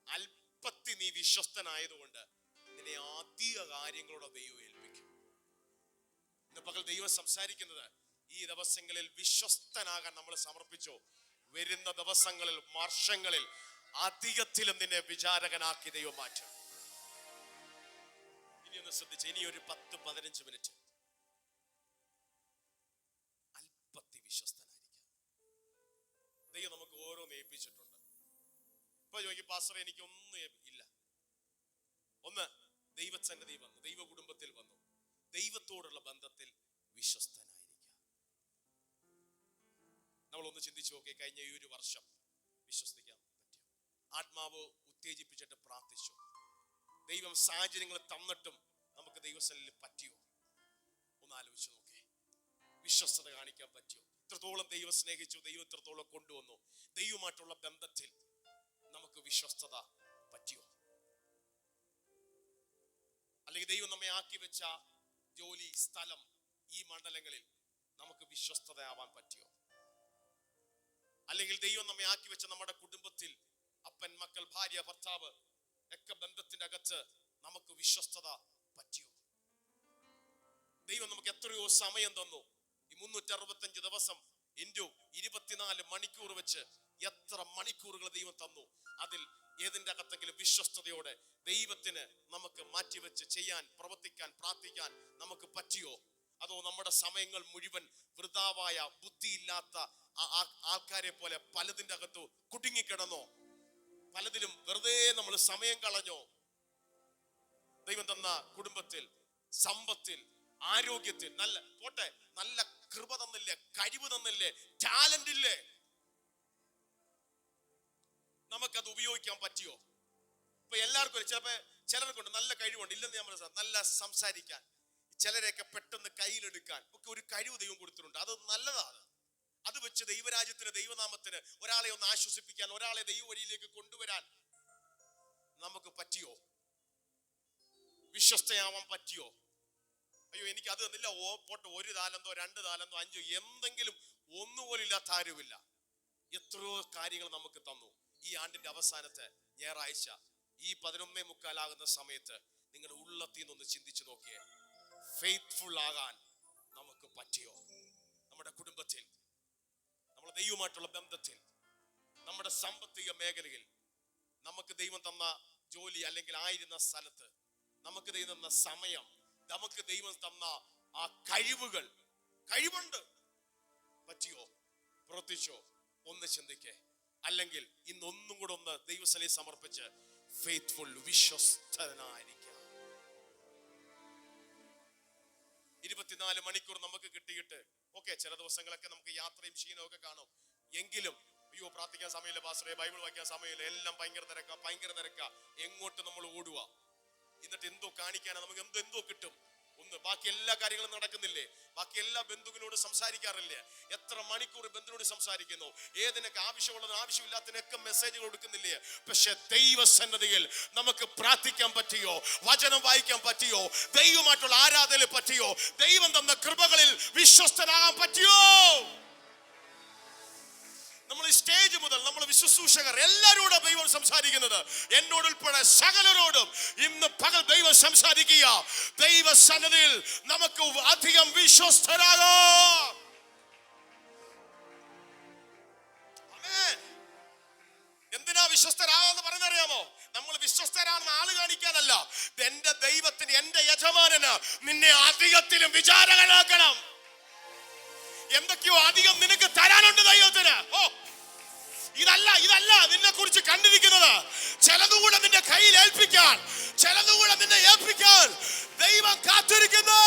അല്പത്തിൽ നീ വിശ്വസ്തനായതുകൊണ്ട് നിന്നെ അധിക കാര്യങ്ങളോടെ ദൈവം ഏൽപ്പിക്കും. ഇന്ന് പകൽ ദൈവം സംസാരിക്കുന്നത്, ഈ ദിവസങ്ങളിൽ വിശ്വസ്തനാകാൻ നമ്മൾ സമർപ്പിച്ചോ, വരുന്ന ദിവസങ്ങളിൽ, വർഷങ്ങളിൽ അധികത്തിലും നിന്നെ വിചാരകനാക്കി ദൈവം മാറ്റും. ഇനി ഒന്ന് ശ്രദ്ധിച്ച്, ഇനി ഒരു 10-15 മിനിറ്റ് അല്പത്തി വിശ്വസ്തനായിരിക്കാം. ദൈവം നമുക്ക് ഓരോന്ന് ഏൽപ്പിച്ചിട്ടുണ്ട്. ഇപ്പൊ ചോദിക്കും, പാസ്റ്റർ എനിക്കൊന്നും ഇല്ല. ഒന്ന്, ദൈവസന്നിധി വന്നു, ദൈവ കുടുംബത്തിൽ വന്നു, ദൈവത്തോടുള്ള ബന്ധത്തിൽ വിശ്വസ്തനായിരിക്കാം. നമ്മളൊന്ന് ചിന്തിച്ചു നോക്കി, കഴിഞ്ഞ ഈ ഒരു വർഷം വിശ്വസിക്കാൻ പറ്റും? ആത്മാവ് ഉത്തേജിപ്പിച്ചിട്ട് പ്രാർത്ഥിച്ചു, ദൈവം സാഹചര്യങ്ങൾ തന്നിട്ടും നമുക്ക് ദൈവസന്നിധിയിൽ പറ്റിയോ? ഒന്ന് ആലോചിച്ച് നോക്കേ. വിശ്വസ്തത കാണിക്കാൻ പറ്റിയോ? ഇത്രത്തോളം ദൈവം സ്നേഹിച്ചു, ദൈവം ഇത്രത്തോളം കൊണ്ടുവന്നു, ദൈവമായിട്ടുള്ള ബന്ധത്തിൽ നമുക്ക് വിശ്വസ്തത പറ്റിയോ? അല്ലെങ്കിൽ ദൈവം നമ്മെ ആക്കി വെച്ച ജോലി, സ്ഥലം, ഈ മണ്ഡലങ്ങളിൽ നമുക്ക് വിശ്വസ്തതയാവാൻ പറ്റിയോ? അല്ലെങ്കിൽ ദൈവം നമ്മെ ആക്കി വെച്ച നമ്മുടെ കുടുംബത്തിൽ അപ്പൻ, മക്കൾ, ഭാര്യ, ഭർത്താവ് ഒക്കെ ബന്ധത്തിന്റെ അകത്ത് നമുക്ക് വിശ്വസ്തത പറ്റിയോ? ദൈവം നമുക്ക് എത്രയോ സമയം തന്നു. ഈ 365 ദിവസം ഇൻറ്റു 24 മണിക്കൂർ വെച്ച് എത്ര മണിക്കൂറുകൾ ദൈവം തന്നു. അതിൽ ഏതിന്റെ അകത്തെങ്കിലും വിശ്വസ്തയോടെ ദൈവത്തിന് നമുക്ക് മാറ്റിവെച്ച് ചെയ്യാൻ, പ്രവർത്തിക്കാൻ, പ്രാർത്ഥിക്കാൻ നമുക്ക് പറ്റിയോ? അതോ നമ്മുടെ സമയങ്ങൾ മുഴുവൻ വൃഥാവായ, ബുദ്ധിയില്ലാത്ത ആൾക്കാരെ പോലെ പലതിന്റെ അകത്ത് കുടുങ്ങിക്കിടന്നോ? പലതിലും വെറുതെ നമ്മൾ സമയം കളഞ്ഞോ? ദൈവം തന്ന കുടുംബത്തിൽ, സമ്പത്തിൽ, ആരോഗ്യത്തിൽ, നല്ല കൃപ തന്നില്ലേ, കഴിവ് തന്നില്ലേ, ടാലന്റ് ഇല്ലേ? നമുക്കത് ഉപയോഗിക്കാൻ പറ്റിയോ? ഇപ്പൊ എല്ലാവർക്കും ചിലപ്പോ ചിലർക്കുണ്ട് നല്ല കഴിവുണ്ട്, ഇല്ലെന്ന് ഞാൻ മനസ്സിലാക്കാം, നല്ല സംസാരിക്കാൻ, ചിലരെയൊക്കെ പെട്ടെന്ന് കയ്യിലെടുക്കാൻ ഒക്കെ ഒരു കഴിവ് ദൈവം കൊടുത്തിട്ടുണ്ട്. അത് നല്ലതാണ്. അത് വെച്ച് ദൈവരാജ്യത്തിന്, ദൈവനാമത്തിന് ഒരാളെ ഒന്ന് ആശ്വസിപ്പിക്കാൻ, ഒരാളെ ദൈവ വഴിയിലേക്ക് കൊണ്ടുവരാൻ നമുക്ക് പറ്റിയോ? വിശ്വസ്തയാവാൻ പറ്റിയോ? അയ്യോ എനിക്ക് അത് തന്നില്ല, പോട്ടെ, 1 താലന്തോ 2 താലന്തോ 5 എന്തെങ്കിലും ഒന്നുപോലും ഇല്ലാത്ത ആരുമില്ല. എത്രയോ കാര്യങ്ങൾ നമുക്ക് തന്നു. ഈ ആണ്ടിന്റെ അവസാനത്തെ ഞായറാഴ്ച ഈ 11:45 സമയത്ത് നിങ്ങളുടെ ഉള്ളത്തിൽ നിന്നൊന്ന് ചിന്തിച്ചു നോക്കിയേ, ഫെയ്ത്ത്ഫുൾ ആകാൻ നമുക്ക് പറ്റിയോ? നമ്മുടെ കുടുംബത്തിൽ, നമ്മുടെ ദൈവമായിട്ടുള്ള ബന്ധത്തിൽ, നമ്മുടെ സാമ്പത്തിക മേഖലയിൽ, നമുക്ക് ദൈവം തന്ന ജോലി അല്ലെങ്കിൽ ആയിരുന്ന സ്ഥലത്ത്, നമുക്ക് ദൈവം തന്ന സമയം, നമുക്ക് ദൈവം തന്ന ആ കഴിവുണ്ട്, പറ്റിയോ? പ്രവർത്തിച്ചോ? ഒന്ന് ചിന്തിക്കേ. അല്ലെങ്കിൽ ഇന്നൊന്നും കൂടെ ഒന്ന് ദൈവസന്നിധിയിൽ സമർപ്പിച്ച് ഫെയ്ത്ത്ഫുൾ, വിശ്വസ്തനായിരിക്കാം. 24 മണിക്കൂർ നമുക്ക് കിട്ടിയിട്ട് ഓക്കെ, ചില ദിവസങ്ങളൊക്കെ നമുക്ക് യാത്രയും ക്ഷീണവും ഒക്കെ കാണും. എങ്കിലും അയ്യോ പ്രാർത്ഥിക്കാൻ സമയമില്ല പാസ്റ്ററെ, ബൈബിൾ വായിക്കാൻ സമയമില്ല, എല്ലാം ഭയങ്കര തിരക്കാ. എങ്ങോട്ട് നമ്മൾ ഓടുക? എന്നിട്ട് എന്തോ കാണിക്കാനാ, നമുക്ക് എന്തോ കിട്ടും. ഒന്ന് ബാക്കി എല്ലാ കാര്യങ്ങളും നടക്കുന്നില്ലേ? ബാക്കി എല്ലാ ബന്ധുവിനോട് സംസാരിക്കാറില്ലേ? എത്ര മണിക്കൂർ ബന്ധുവിനോട് സംസാരിക്കുന്നു? ഏതിനൊക്കെ ആവശ്യമുള്ളത് ആവശ്യമില്ലാത്തതിനൊക്കെ മെസ്സേജുകൾ കൊടുക്കുന്നില്ലേ? പക്ഷെ ദൈവസന്നിധിയിൽ നമുക്ക് പ്രാർത്ഥിക്കാൻ പറ്റിയോ? വചനം വായിക്കാൻ പറ്റിയോ? ദൈവമായിട്ടുള്ള ആരാധനയിൽ പറ്റിയോ? ദൈവം തന്ന കൃപകളിൽ വിശ്വസ്തനാകാൻ പറ്റിയോ? നമ്മൾ സ്റ്റേജ് മുതൽ നമ്മൾ ശുശ്രൂഷകർ എല്ലാവരോടും ദൈവം സംസാരിക്കുന്നത്, എന്നോടുൾപ്പെടെ സകലരോടും ഇന്ന് പകൽ ദൈവം സംസാരിക്കുക. ദൈവസന്നിധിയിൽ നമുക്ക് അധികം വിശ്വസ്തരാകാം. എന്തിനാ വിശ്വസ്തരാകാന്ന് പറഞ്ഞറിയാമോ? നമ്മൾ വിശ്വസ്തരാണെന്ന് ആള് കാണിക്കാനല്ല. എന്റെ ദൈവത്തിന്, എന്റെ യജമാനന് നിന്നെ അധികത്തിലും വിചാരകനാക്കണം. എന്തൊക്കെയോ അധികം നിനക്ക് തരാനുണ്ട് ദൈവത്തിന്. ഇതല്ല നിന്നെ കുറിച്ച് കണ്ടിരിക്കുന്നത്. ചിലതുകൂടെ നിന്റെ കയ്യിൽ ഏൽപ്പിക്കാൻ, ചിലതുകൂടെ നിന്നെ ഏൽപ്പിക്കാൻ ദൈവം കാത്തിരിക്കുന്നു.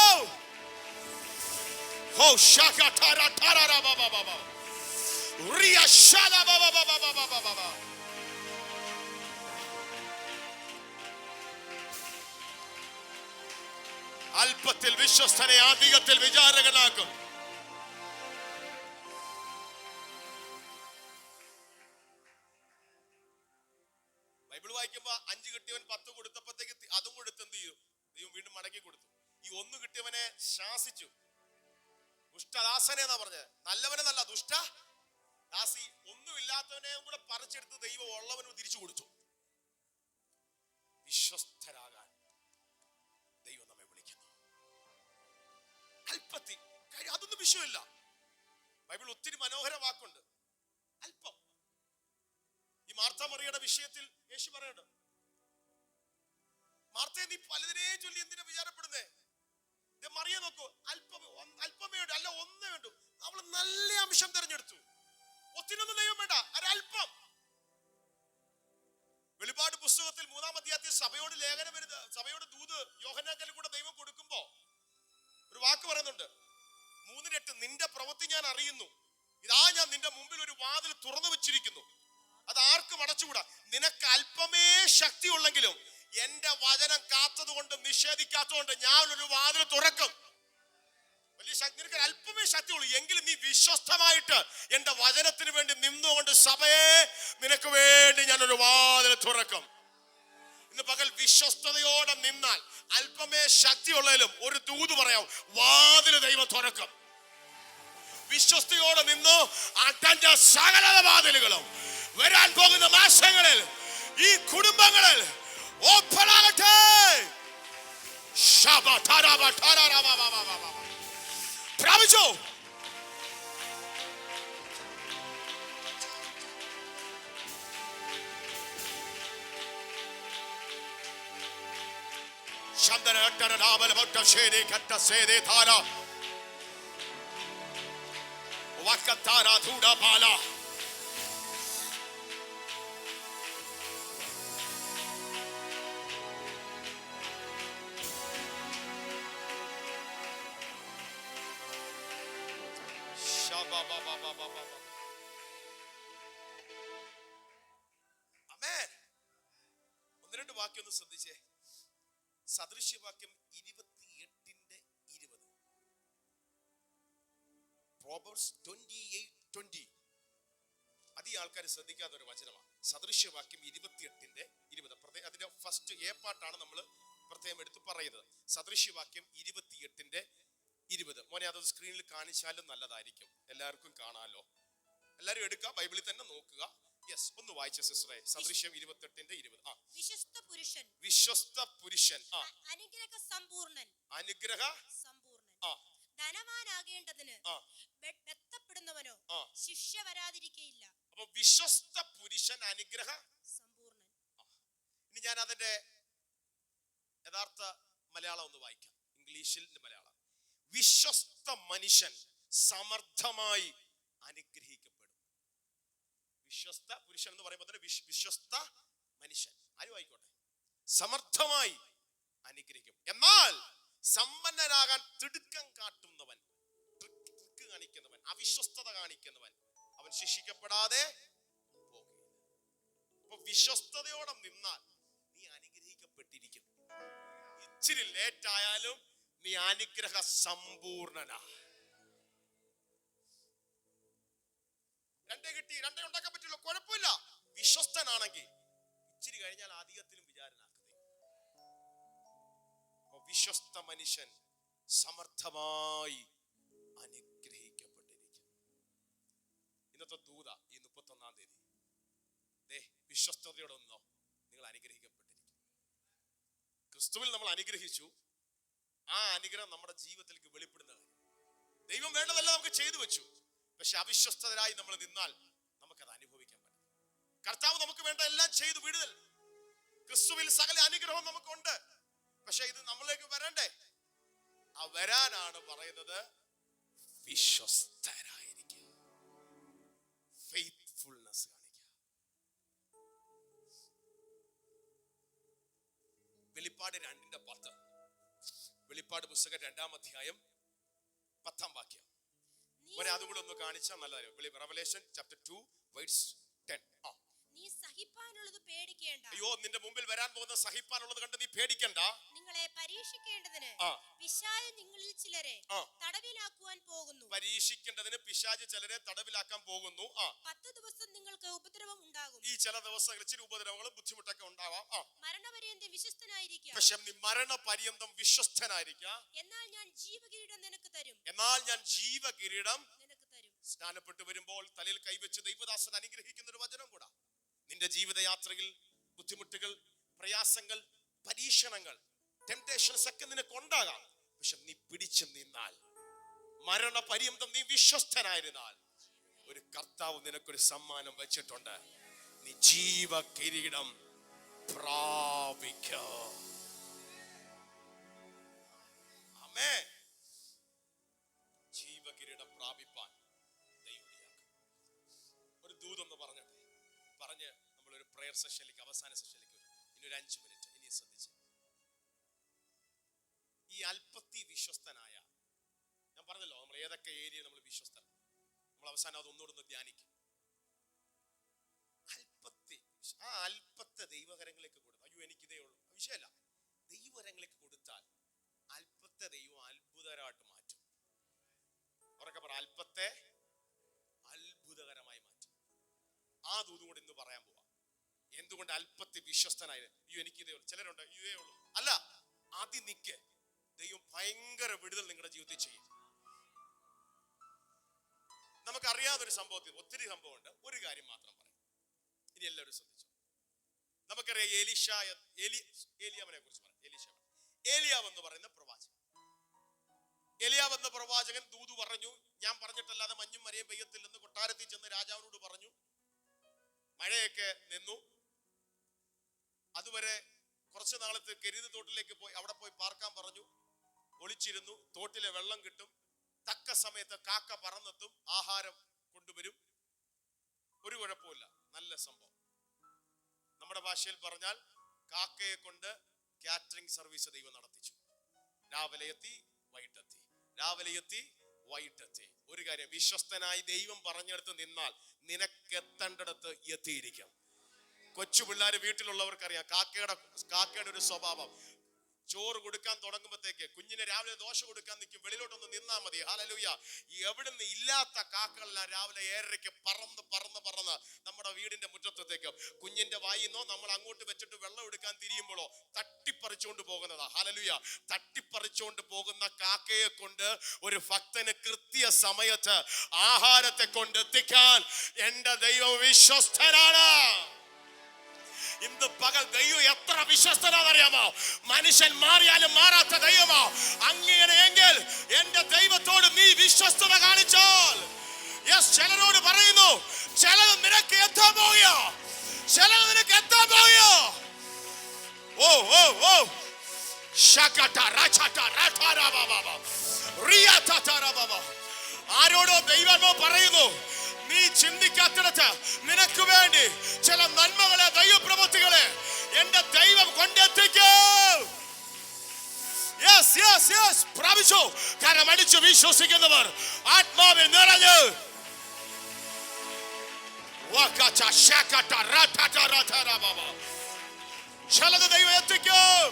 അല്പത്തിൽ വിശ്വസ്തനെ അധികത്തിൽ വിചാരകനാക്കും. ബൈബിൾ വായിക്കുമ്പോ 5 കിട്ടിയവൻ 10 കൊടുത്തപ്പോഴത്തേക്ക് അതും കൊടുത്ത് എന്ത് ചെയ്തു? ദൈവം വീണ്ടും മടക്കി കൊടുത്തു. ഈ 1 കിട്ടിയവനെ ശാസിച്ചു. ദുഷ്ടദാസനെന്നാ പറഞ്ഞത്, നല്ലവനെ നല്ല ദുഷ്ട ദാസി. ഒന്നുമില്ലാത്തവനെയും കൂടെ പറിച്ചെടുത്ത് ദൈവം ഉള്ളവനും തിരിച്ചു കൊടുത്തു. വിശ്വസ്തരാകാൻ ദൈവം നമ്മെ വിളിക്കുന്നു. അല്പത്തിൽ അതൊന്നും വിഷയമില്ല. ബൈബിൾ ഒത്തിരി മനോഹര വാക്കുണ്ട്. അല്പം. ഈ മാർത്ത മറിയുടെ വിഷയത്തിൽ യേശു പറയുന്നുണ്ട്, മാർത്തയെ നീ പലതിനെയും ചൊല്ലി എന്തിനാ വിചാരപ്പെടുന്നേ? മറിയെ നോക്കൂ, അല്പമേ വേണ്ടു, അല്ല ഒന്നേ വേണ്ടു. അവള് നല്ല അംശം തിരഞ്ഞെടുത്തു. ഒത്തിനൊന്നും ദൈവം വേണ്ട, ഒരല്പം. വെളിപാട് പുസ്തകത്തിൽ 3-ാം അധ്യായത്തിൽ സഭയോട് ലേഖനം വരുന്നത്, സഭയോട് ദൂത് യോഹന്നാങ്കൽ കൂടെ ദൈവം കൊടുക്കുമ്പോ ഒരു വാക്ക് പറയുന്നുണ്ട്, 3:8, നിന്റെ പ്രവൃത്തി ഞാൻ അറിയുന്നു, ഇതാ ഞാൻ നിന്റെ മുമ്പിൽ ഒരു വാതിൽ തുറന്നു വെച്ചിരിക്കുന്നു, അത് ആർക്കും അടച്ചുകൂടാ. നിനക്ക് അല്പമേ ശക്തി ഉള്ളെങ്കിലും എന്റെ വചനം കാത്തതുകൊണ്ട് നിഷേധിക്കാത്തതുകൊണ്ട് ഞാൻ ഒരു വാതിൽ തുറക്കും. വലിയ ശക്തി, നിനക്ക് അല്പമേ ശക്തി ഉള്ളൂ എങ്കിലും നീ വിശ്വസ്തമായിട്ട് എന്റെ വചനത്തിന് വേണ്ടി നിന്നുകൊണ്ട് സഭയെ നിനക്ക് വേണ്ടി ഞാനൊരു വാതിൽ തുറക്കും. ഇന്ന് പകൽ വിശ്വസ്തയോടെ നിന്നാൽ അല്പമേ ശക്തിയുള്ളതിലും ഒരു ദൂത് പറയാം, വാതിൽ ദൈവം തുറക്കും. വിശ്വസ്തയോടെ നിന്നു തന്റെ സകല വാതിലുകളും വരാൻ പോകുന്ന മാസങ്ങളിൽ ഈ കുടുംബങ്ങളിൽ ഓപ്പൺ ആകട്ടെ. പ്രാപിച്ചോ? ഒന്ന് രണ്ട് വാക്യം ഒന്ന് ശ്രദ്ധിച്ചേ. സദൃശ്യവാക്യം 28:20. പ്രോവേർബ്സ് 28:20. അത് ഈ ആൾക്കാർ ശ്രദ്ധിക്കാത്ത ഒരു വചനമാണ്. സദൃശ്യവാക്യം 28:20. അതിന്റെ ഫസ്റ്റ് എ പാർട്ടാണ് നമ്മൾ പ്രത്യേകം എടുത്ത് പറയുന്നത്. സദൃശ്യവാക്യം 28:20. മോനെ അത് സ്ക്രീനിൽ കാണിച്ചാലും നല്ലതായിരിക്കും, എല്ലാവർക്കും കാണാലോ. എല്ലാരും എടുക്കുക, ബൈബിളിൽ തന്നെ നോക്കുക. യെസ്, ഒന്ന് വായിച്ച സിസ്റ്ററെ. സദൃശ്യം 28:20. വിശ്വസ്ത പുരുഷൻ അനുഗ്രഹ സമ്പൂർണൻ, ധനവാനാകേണ്ടതിന് ബന്ധപ്പെടുന്നവനോ ശിക്ഷ വരാതിരിക്കയില്ല. അപ്പൊ വിശ്വസ്ത പുരുഷൻ അനുഗ്രഹ സമ്പൂർണൻ. ഇനി ഞാൻ അതിന്റെ യഥാർത്ഥ മലയാളം ഒന്ന് വായിക്കാം, ഇംഗ്ലീഷിൽ മലയാളം. വിശ്വസ്ത മനുഷ്യൻ സമർത്ഥമായി അനുഗ്രഹിക്കപ്പെടും. വിശ്വസ്ത പുരുഷൻ എന്ന് പറയുമ്പോൾ തന്നെ വിശ്വസ്ത മനുഷ്യൻ ആരും ആയിക്കോട്ടെ സമർത്ഥമായി അനുഗ്രഹിക്കും. എന്നാൽ സമ്പന്നനാകാൻ തിടുക്കം കാട്ടുന്നവൻ, ട്രിക്ക് കാണിക്കുന്നവൻ, അവിശ്വസ്തത കാണിക്കുന്നവൻ, അവൻ ശിക്ഷിക്കപ്പെടാതെ പോകുകയില്ല. അപ്പൊ വിശ്വസ്തയോടെ നിന്നാൽ നീ അനുഗ്രഹിക്കപ്പെട്ടിരിക്കും. ഇച്ചിരി ലേറ്റ് ആയാലും നീ അനുഗ്രഹ സമ്പൂർണനാ. രണ്ടേ കിട്ടി, രണ്ടേ ഉണ്ടാക്കാൻ പറ്റില്ല, കുഴപ്പമില്ല. വിശ്വസ്തനാണെങ്കിൽ ഇച്ചിരി കഴിഞ്ഞാൽ അധികത്തിലും വിചാരനാക്കുന്നത്. വിശ്വസ്ത മനുഷ്യൻ സമർത്ഥമായി അനുഗ്രഹിക്കപ്പെട്ടിരിക്കും. ഇന്നത്തെ ദൂത ഈ 31-ാം തീയതി വിശ്വസ്തയോടെ ഒന്നോ നിങ്ങൾ അനുഗ്രഹിക്കപ്പെട്ടിരിക്കും. ക്രിസ്തുവിൽ നമ്മൾ അനുഗ്രഹിച്ചു. ആ അനുഗ്രഹം നമ്മുടെ ജീവിതത്തിലേക്ക് വെളിപ്പെടുന്നത്. ദൈവം വേണ്ടതെല്ലാം നമുക്ക് ചെയ്തു വെച്ചു. പക്ഷെ അവിശ്വസ്തരായി നമ്മൾ നിന്നാൽ നമുക്കത് അനുഭവിക്കാൻ പറ്റും. കർത്താവ് നമുക്ക് വേണ്ട എല്ലാം ചെയ്തു വിടുതൽ. ക്രിസ്തുവിൽ സകല അനുഗ്രഹവും നമുക്കുണ്ട്. പക്ഷെ ഇത് നമ്മളിലേക്ക് വരണ്ടേ? ആ വരാനാണ് പറയുന്നത് വിശ്വസ്തരായിരിക്കുക, ഫെയ്ത്ത്ഫുൾനെസ് കാണിക്കുക. വെളിപ്പാട് 2:10, വെളിപ്പാട് പുസ്തകം 2-ാം അധ്യായം 10-ാം വാക്യം. അതും കൂടെ ഒന്ന് കാണിച്ചാൽ നല്ലതായിരുന്നു. Revelation chapter 2 verse 10. നീ സഹിപ്പാനുള്ളത് പേടിക്കേണ്ട. അയ്യോ, നിന്റെ മുമ്പിൽ വരാൻ പോകുന്ന സഹിപ്പാനുള്ളത് കണ്ട് നീ പേടിക്കണ്ട. നിങ്ങളെ പരീക്ഷിക്കേണ്ടതിന് പിശാച് നിങ്ങളിൽ ചിലരെ തടവിലാക്കുവാൻ പോകുന്നു. പരീക്ഷിക്കേണ്ടതിന് പിശാച് ചിലരെ തടവിലാക്കാൻ പോകുന്നു. 10 ദിവസം നിങ്ങൾക്ക് ഉപദ്രവം ഉണ്ടാകും. ഈ ചില ദിവസങ്ങളിൽ ഇച്ചിരി ഉപദ്രവങ്ങളും ബുദ്ധിമുട്ടൊക്കെ ഉണ്ടാവാം. മരണപര്യന്തം വിശ്വസ്തനായിരിക്കുക. പക്ഷെ നീ മരണപര്യന്തം വിശ്വസ്തനായിരിക്കുക. എന്നാൽ ഞാൻ ജീവകിരീടം നിനക്ക് തരും. എന്നാൽ ഞാൻ ജീവകിരീടം നിനക്ക് തരും. സ്നാനപ്പെട്ടു വരുമ്പോൾ തലയിൽ കൈവച്ച് ദൈവദാസൻ അനുഗ്രഹിക്കുന്ന ഒരു വചനം കൂടാ. നിന്റെ ജീവിതയാത്രയിൽ ബുദ്ധിമുട്ടുകൾ, പ്രയാസങ്ങൾ, പരീക്ഷണങ്ങൾ, ടെംപ്ടേഷൻസ് ഒക്കെ നിനക്കുണ്ടാകാം. പക്ഷെ നീ പിടിച്ചു നിന്നാൽ, മരണപര്യന്തം നീ വിശ്വസ്തനായിരുന്നാൽ, ഒരു കർത്താവ് നിനക്കൊരു സമ്മാനം വെച്ചിട്ടുണ്ട്. നീ ജീവകിരീടം പ്രാപിക്കും. ആമേൻ. ജീവകിരീടം പ്രാപിപ്പാൻ ദൈവം ഒരു ദൂതൊന്ന് പറഞ്ഞിട്ട് പറഞ്ഞ് നമ്മളൊരു പ്രയർ സെഷനിലേക്ക്, അവസാന സെഷനിലേക്ക് വരും. ഇനി ഒരു 5 മിനിറ്റ് ഇനി ശ്രദ്ധിച്ച്. ഈ അല്പത്തി വിശ്വസ്തനായ, ഞാൻ പറഞ്ഞല്ലോ നമ്മൾ ഏതൊക്കെ ഏരിയ നമ്മൾ വിശ്വസ്തൻ, നമ്മൾ അവസാനം അത് ഒന്നുകൂടെ ഒന്ന് ധ്യാനിക്കും. ആ അല്പത്തെ ദൈവകരങ്ങളിലേക്ക് കൊടുത്തു. അയ്യോ എനിക്കിതേ ഉള്ളൂ, വിഷയമല്ല. ദൈവകരങ്ങളിലേക്ക് കൊടുത്താൽ അല്പത്തെ ദൈവം അത്ഭുതകരമായിട്ട് മാറ്റും. ഉറക്കെ പറ, അല്പത്തെ അത്ഭുതകരമായി മാറ്റും. ആ ദൂതും കൂടെ ഇന്ന് പറയാൻ പോവാ. എന്തുകൊണ്ട് അല്പത്തെ വിശ്വസ്തനായത്? അയ്യോ എനിക്കിതേ ഉള്ളൂ. ചിലരുണ്ട് ഇതേ ഉള്ളൂ. അല്ല, ആദ്യം നിക്ക്. ദൈവം ഭയങ്കര വിടുതൽ നിങ്ങളുടെ ജീവിതത്തിൽ ചെയ്യും. നമുക്കറിയാതൊരു സംഭവത്തിൽ ഒത്തിരി സംഭവമുണ്ട്. ഒരു കാര്യം മാത്രം പറയാം. ഇനി എല്ലാവരും ശ്രദ്ധിച്ചു. നമുക്കറിയാം ഏലിയാവിനെ കുറിച്ച് പറയാം. ഏലിയാവ് എന്ന് പറയുന്ന പ്രവാചകൻ. ഏലിയാവ് എന്ന പ്രവാചകൻ ദൂത് പറഞ്ഞു. ഞാൻ പറഞ്ഞിട്ടല്ലാതെ മഞ്ഞും മരയും പെയ്യത്തില്ലെന്ന് കൊട്ടാരത്തിൽ ചെന്ന് രാജാവിനോട് പറഞ്ഞു. മഴയൊക്കെ നിന്നു. അതുവരെ കുറച്ചു നാളത്ത് കെരീത് തോട്ടിലേക്ക് പോയി, അവിടെ പോയി പാർക്കാൻ പറഞ്ഞു. ഒളിച്ചിരുന്നു. തോട്ടിലെ വെള്ളം കിട്ടും. തക്ക സമയത്ത് കാക്ക പറന്നെത്തും, ആഹാരം കൊണ്ടുവരും. ഒരു കുഴപ്പമില്ല, നല്ല സംഭവം. നമ്മുടെ ഭാഷയിൽ പറഞ്ഞാൽ കാക്കയെ കൊണ്ട് കാറ്ററിംഗ് സർവീസ് ദൈവം നടത്തിച്ചു. രാവിലെ എത്തി, വൈകിട്ടെത്തി, രാവിലെ എത്തി, വൈകിട്ടെത്തി. ഒരു കാര്യം, വിശ്വസ്തനായി ദൈവം പറഞ്ഞെടുത്ത് നിന്നാൽ നിനക്കെത്തേണ്ടടുത്ത് എത്തിയിരിക്കും. കൊച്ചു പിള്ളേർ വീട്ടിലുള്ളവർക്കറിയാം കാക്കയുടെ ഒരു സ്വഭാവം. ചോറ് കൊടുക്കാൻ തുടങ്ങുമ്പോഴത്തേക്ക് കുഞ്ഞിനെ രാവിലെ ദോശ കൊടുക്കാൻ നിൽക്കും. വെളിയിലോട്ടൊന്ന് നിന്നാ മതി. ഹല്ലേലൂയ. എവിടുന്ന് ഇല്ലാത്ത കാക്കകളെല്ലാം രാവിലെ 7:30 പറന്ന് നമ്മുടെ വീടിന്റെ മുറ്റത്തേക്ക് കുഞ്ഞിന്റെ വായിന്നോ നമ്മൾ അങ്ങോട്ട് വെച്ചിട്ട് വെള്ളം എടുക്കാൻ തിരിയുമ്പോഴോ തട്ടിപ്പറിച്ചുകൊണ്ട് പോകുന്നതാ. ഹല്ലേലൂയ. തട്ടിപ്പറിച്ചുകൊണ്ട് പോകുന്ന കാക്കയെ കൊണ്ട് ഒരു ഭക്തന് കൃത്യ സമയത്ത് ആഹാരത്തെ കൊണ്ടെത്തിക്കാൻ എന്റെ ദൈവം വിശ്വസ്തനാണ്. ഇന്ന് പകൽ ദൈവം എത്ര വിശ്വസ്തനാണെന്നറിയാമോ? മനുഷ്യൻ മാറിയാലും മാറാത്ത ദൈവമോ? അങ്ങനെയെങ്കിൽ എന്റെ ദൈവത്തോട് നീ വിശ്വസ്തത കാണിച്ചാൽ, ചിലരോട് പറയുന്നു, ചിലത് നിനക്ക് എത്താൻ പോവുകയോ, ചിലത് നിനക്ക് എത്താൻ പോവുകയോ. ഓ ഓ ഓ ആരോടോ ദൈവമോ പറയുന്നു, നീ ചിന്തിക്കാത്തിടത്ത് നിനക്ക് വേണ്ടി ചില നന്മകളെ, ദൈവപ്രവൃത്തികളെ എന്റെ ദൈവം കൊണ്ടെത്തിക്കും. പ്രാപിച്ചു. കാരണം അടിച്ചു വിശ്വസിക്കുന്നവർ ആത്മാവിൽ നിറഞ്ഞ് ചിലത് ദൈവം എത്തിക്കും.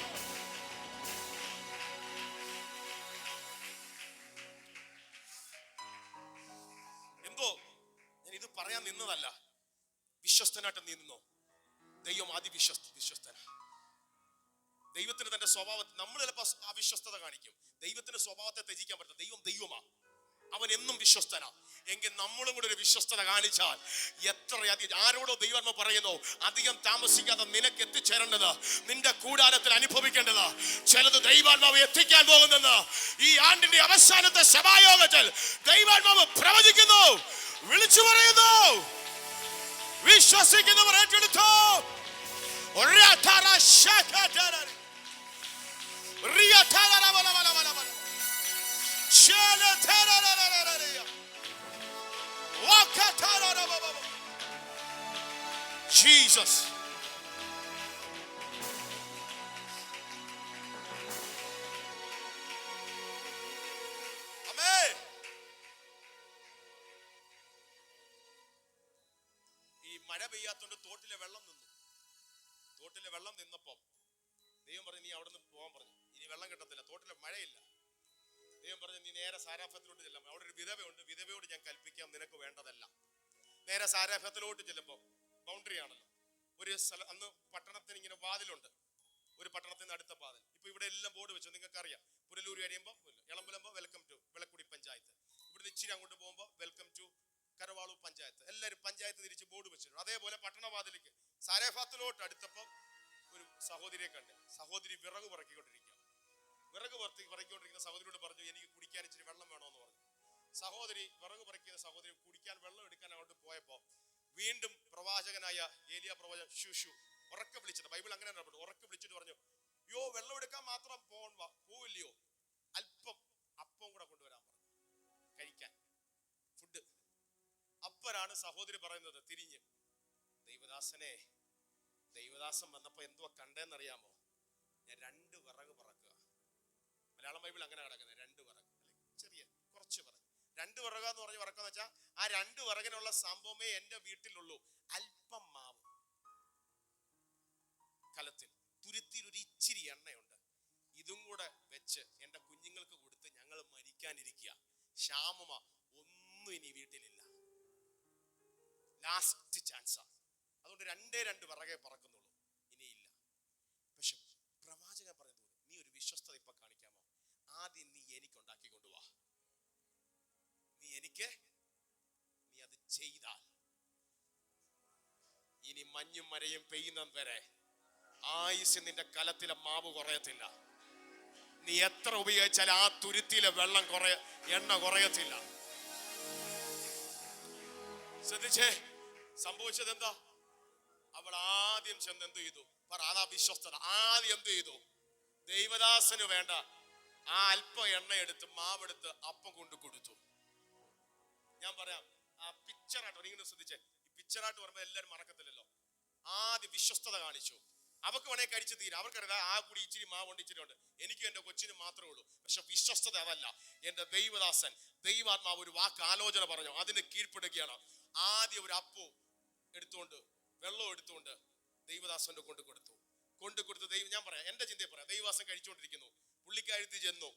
പറയുന്നതല്ല. വിശ്വസ്തനായിട്ട് നീ നിന്നോ. ദൈവം വിശ്വസ്തന. ദൈവത്തിന് തന്റെ സ്വഭാവത്തിൽ, നമ്മൾ ചിലപ്പോൾ അവിശ്വസ്തത കാണിക്കും. ദൈവത്തിന്റെ സ്വഭാവത്തെ ത്യജിക്കാൻ പറ്റില്ല. ദൈവമാ, അവൻ എന്നും വിശ്വസ്തനാ. എങ്കിൽ നമ്മളും കൂടെ ഒരു വിശ്വസ്തത കാണിച്ചാൽ എത്രയധികം, ആരോടോ ദൈവം പറയുന്നു, അധികം താമസിക്കാതെ നിനക്ക് എത്തിച്ചേരേണ്ടത്, നിന്റെ കൂടാരത്തിൽ അനുഭവിക്കേണ്ടത് ചിലത് ദൈവാത്മാവ് എത്തിക്കാൻ പോകുന്നെന്ന് ഈ ആണ്ടിന്റെ അവസാനത്തെ സഭായോഗത്തിൽ ദൈവാത്മാവ് പ്രവചിക്കുന്നു, വിളിച്ചു പറയുന്നു. വിശ്വസിക്കുന്നവർ ഏറ്റെടുത്തോ. Jesus. Amen. ഈ മഴ പെയ്യാത്തോണ്ട് തോട്ടിലെ വെള്ളം നിന്നു. തോട്ടിലെ വെള്ളം നിന്നപ്പം ദൈവം പറഞ്ഞു, നീ അവിടെ നിന്ന് പോകാൻ പറഞ്ഞു. ഇനി വെള്ളം കിട്ടത്തില്ല, തോട്ടിലെ മഴയില്ല. ദൈവം പറഞ്ഞു, നീ നേരെ സാരാഫത്തിലോട്ട് ചെല്ലാം. അവിടെ ഒരു വിധവയുണ്ട്, വിധവയോട് ഞാൻ കൽപ്പിക്കാം, നിനക്ക് വേണ്ടതല്ല. നേരെ സാരാഫത്തിലോട്ട് ചെല്ലുമ്പോൾ ബൗണ്ടറി ആണല്ലോ, ഒരു സ്ഥലം. അന്ന് പട്ടണത്തിന് ഇങ്ങനെ വാതിലുണ്ട്, ഒരു പട്ടണത്തിന് അടുത്ത വാതിൽ. ഇപ്പൊ ഇവിടെ എല്ലാം ബോർഡ് വെച്ചു, നിങ്ങൾക്ക് അറിയാം. പുനലൂർ കഴിയുമ്പോൾ ഇളമ്പുലമ്പോ വെൽക്കം ടു വിളക്കുടി പഞ്ചായത്ത്, ഇവിടുന്ന് ഇച്ചിരി അങ്ങോട്ട് പോകുമ്പോൾ വെൽക്കം ടു കരവാളൂർ പഞ്ചായത്ത്. എല്ലാവരും പഞ്ചായത്ത് തിരിച്ച് ബോർഡ് വെച്ചിട്ടുണ്ട്. അതേപോലെ പട്ടണവാതിലേക്ക് സാരാഫത്തിലോട്ട് അടുത്തപ്പോൾ ഒരു സഹോദരിയെ കണ്ട്. സഹോദരി വിറക് പറക്കിക്കൊണ്ടിരിക്കുക. വിറക് പറക്കിക്കൊണ്ടിരിക്കുന്ന സഹോദരിയോട് പറഞ്ഞു, എനിക്ക് കുടിക്കാൻ ഇച്ചിരി വെള്ളം വേണമെന്ന് പറഞ്ഞു. സഹോദരി വിറക് പറക്കിയ സഹോദരി കുടിക്കാൻ വെള്ളം എടുക്കാൻ അങ്ങോട്ട് പോയപ്പോ വീണ്ടും പ്രവാചകനായ ഏലിയ പ്രവാചകൻ ശുശു ഉറക്കെ വിളിച്ചത്, ബൈബിൾ അങ്ങനെ ഉറക്കെ വിളിച്ചിട്ട് പറഞ്ഞു, യോ വെള്ളം എടുക്കാൻ മാത്രം പോവില്ലയോ, അല്പം അപ്പം കൂടെ കൊണ്ടുവരാൻ പറഞ്ഞു, കഴിക്കാൻ ഫുഡ്. അപ്പരാണ് സഹോദരി പറയുന്നത് തിരിഞ്ഞ്, ദൈവദാസൻ വന്നപ്പോ എന്തുവാ കണ്ടേന്നറിയാമോ, ഞാൻ 2 വിറക് പറക്കുക. മലയാളം ബൈബിൾ അങ്ങനെ കിടക്കുന്നത്, 2 വിറക്, ചെറിയ കുറച്ച് വിറക്. 2 വിറക എന്ന് പറഞ്ഞ് വിറക്കെന്ന് വെച്ചാൽ ആ 2 വിറകിനുള്ള സംഭവമേ എന്റെ വീട്ടിലുള്ളൂ. അല്പം മാവ് കലത്തിൽ, തുരുത്തിയിൽ ഒരു ഇച്ചിരി എണ്ണയുണ്ട്, ഇതും കൂടെ വെച്ച് എന്റെ കുഞ്ഞുങ്ങൾക്ക് കൊടുത്ത് ഞങ്ങൾ മരിക്കാനിരിക്കുക. ക്ഷാമമാ, ഒന്നും ഇനി വീട്ടിലില്ല, ലാസ്റ്റ് ചാൻസാ. അതുകൊണ്ട് 2 വിറകെ പറക്കുന്നുള്ളൂ, ഇനിയില്ല. പക്ഷെ പ്രവാചകൻ പറയുന്നു, നീ ഒരു വിശ്വസ്തത ഇപ്പൊ കാണിക്കാമോ? ആദ്യം നീ എനിക്ക് ഉണ്ടാക്കി കൊണ്ടുവാ. നീ അത് ചെയ്താൽ ഇനി മഞ്ഞും മഴയും പെയ്യുന്നത് വരെ ആയുസ് നിന്റെ കലത്തിലെ മാവ് കുറയത്തില്ല. നീ എത്ര ഉപയോഗിച്ചാൽ ആ തുരുത്തിയിലെ എണ്ണ കുറയത്തില്ല. ശ്രദ്ധിച്ചേ, സംഭവിച്ചത് എന്താ? അവൾ ആദ്യം ചെന്ന് എന്ത് ചെയ്തു? അതാ വിശ്വസ്തത. ആദ്യം എന്ത് ചെയ്തു? ദൈവദാസന് വേണ്ട ആ അല്പ എണ്ണ എടുത്ത് മാവെടുത്ത് അപ്പം കൊണ്ട് കൊടുത്തു. ഞാൻ പറയാം, ആ പിക്ചറായിട്ട് നിങ്ങൾ ശ്രദ്ധിച്ചേ. ഈ പിക്ചറായിട്ട് പറയുമ്പോൾ എല്ലാവരും മറക്കത്തില്ലല്ലോ. ആദ്യം വിശ്വസ്തത കാണിച്ചു. അവർക്ക് വേണേ കഴിച്ചു തീരാം, അവർക്കറിയാം ആ കൂടി ഇച്ചിരി മാവുണ്ട്, ഇച്ചിരി ഉണ്ട്, എനിക്കും എന്റെ കൊച്ചിനും മാത്രമേ ഉള്ളൂ. പക്ഷെ വിശ്വസ്തത അതല്ല. എന്റെ ദൈവദാസൻ, ദൈവാത്മാവ് ഒരു വാക്ക് ആലോചന പറഞ്ഞു, അതിന് കീഴ്പ്പെടുകയാണ്. ആദ്യം ഒരു അപ്പു എടുത്തുകൊണ്ട് വെള്ളം എടുത്തുകൊണ്ട് ദൈവദാസന്റെ കൊണ്ടുകൊടുത്തു. ഞാൻ പറയാം, എന്റെ ചിന്തയെ പറയാം. ദൈവദാസൻ കഴിച്ചുകൊണ്ടിരിക്കുന്നു, പുള്ളിക്കാഴ്ത്തി ചെന്നു,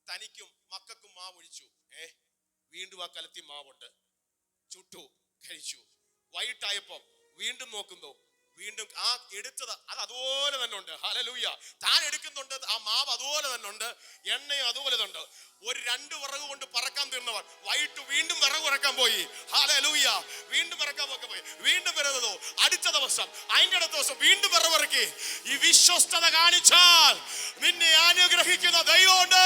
തനിക്കും മക്കൾക്കും മാവ് ഒഴിച്ചു. വീണ്ടും ആ കലത്തി മാവുണ്ട്, ചുട്ടു, കഴിച്ചു. വൈകിട്ടായപ്പോ വീണ്ടും നോക്കുന്നു, വീണ്ടും ആ എടുത്തത് അത് അതുപോലെ തന്നെ ഉണ്ട്. ഹല്ലേലൂയ. താൻ എടുക്കുന്നുണ്ട്, ആ മാവ് അതുപോലെ തന്നെ ഉണ്ട്, എണ്ണയും അതുപോലെ തന്നെ. ഒരു 2 വിറക് കൊണ്ട് പറക്കാൻ തീർന്നവർ വൈകിട്ട് വീണ്ടും വിറക് പറക്കാൻ പോയി. ഹല്ലേലൂയ. വീണ്ടും പറക്കാൻ പോയി, വീണ്ടും വരുന്നതോ അടുത്ത ദിവസം, അതിന്റെ അടുത്ത ദിവസം വീണ്ടും വിറക് പറക്കി. ഈ വിശ്വസ്തത കാണിച്ചാൽ നിന്നെ അനുഗ്രഹിക്കുന്ന ദൈവമുണ്ട്.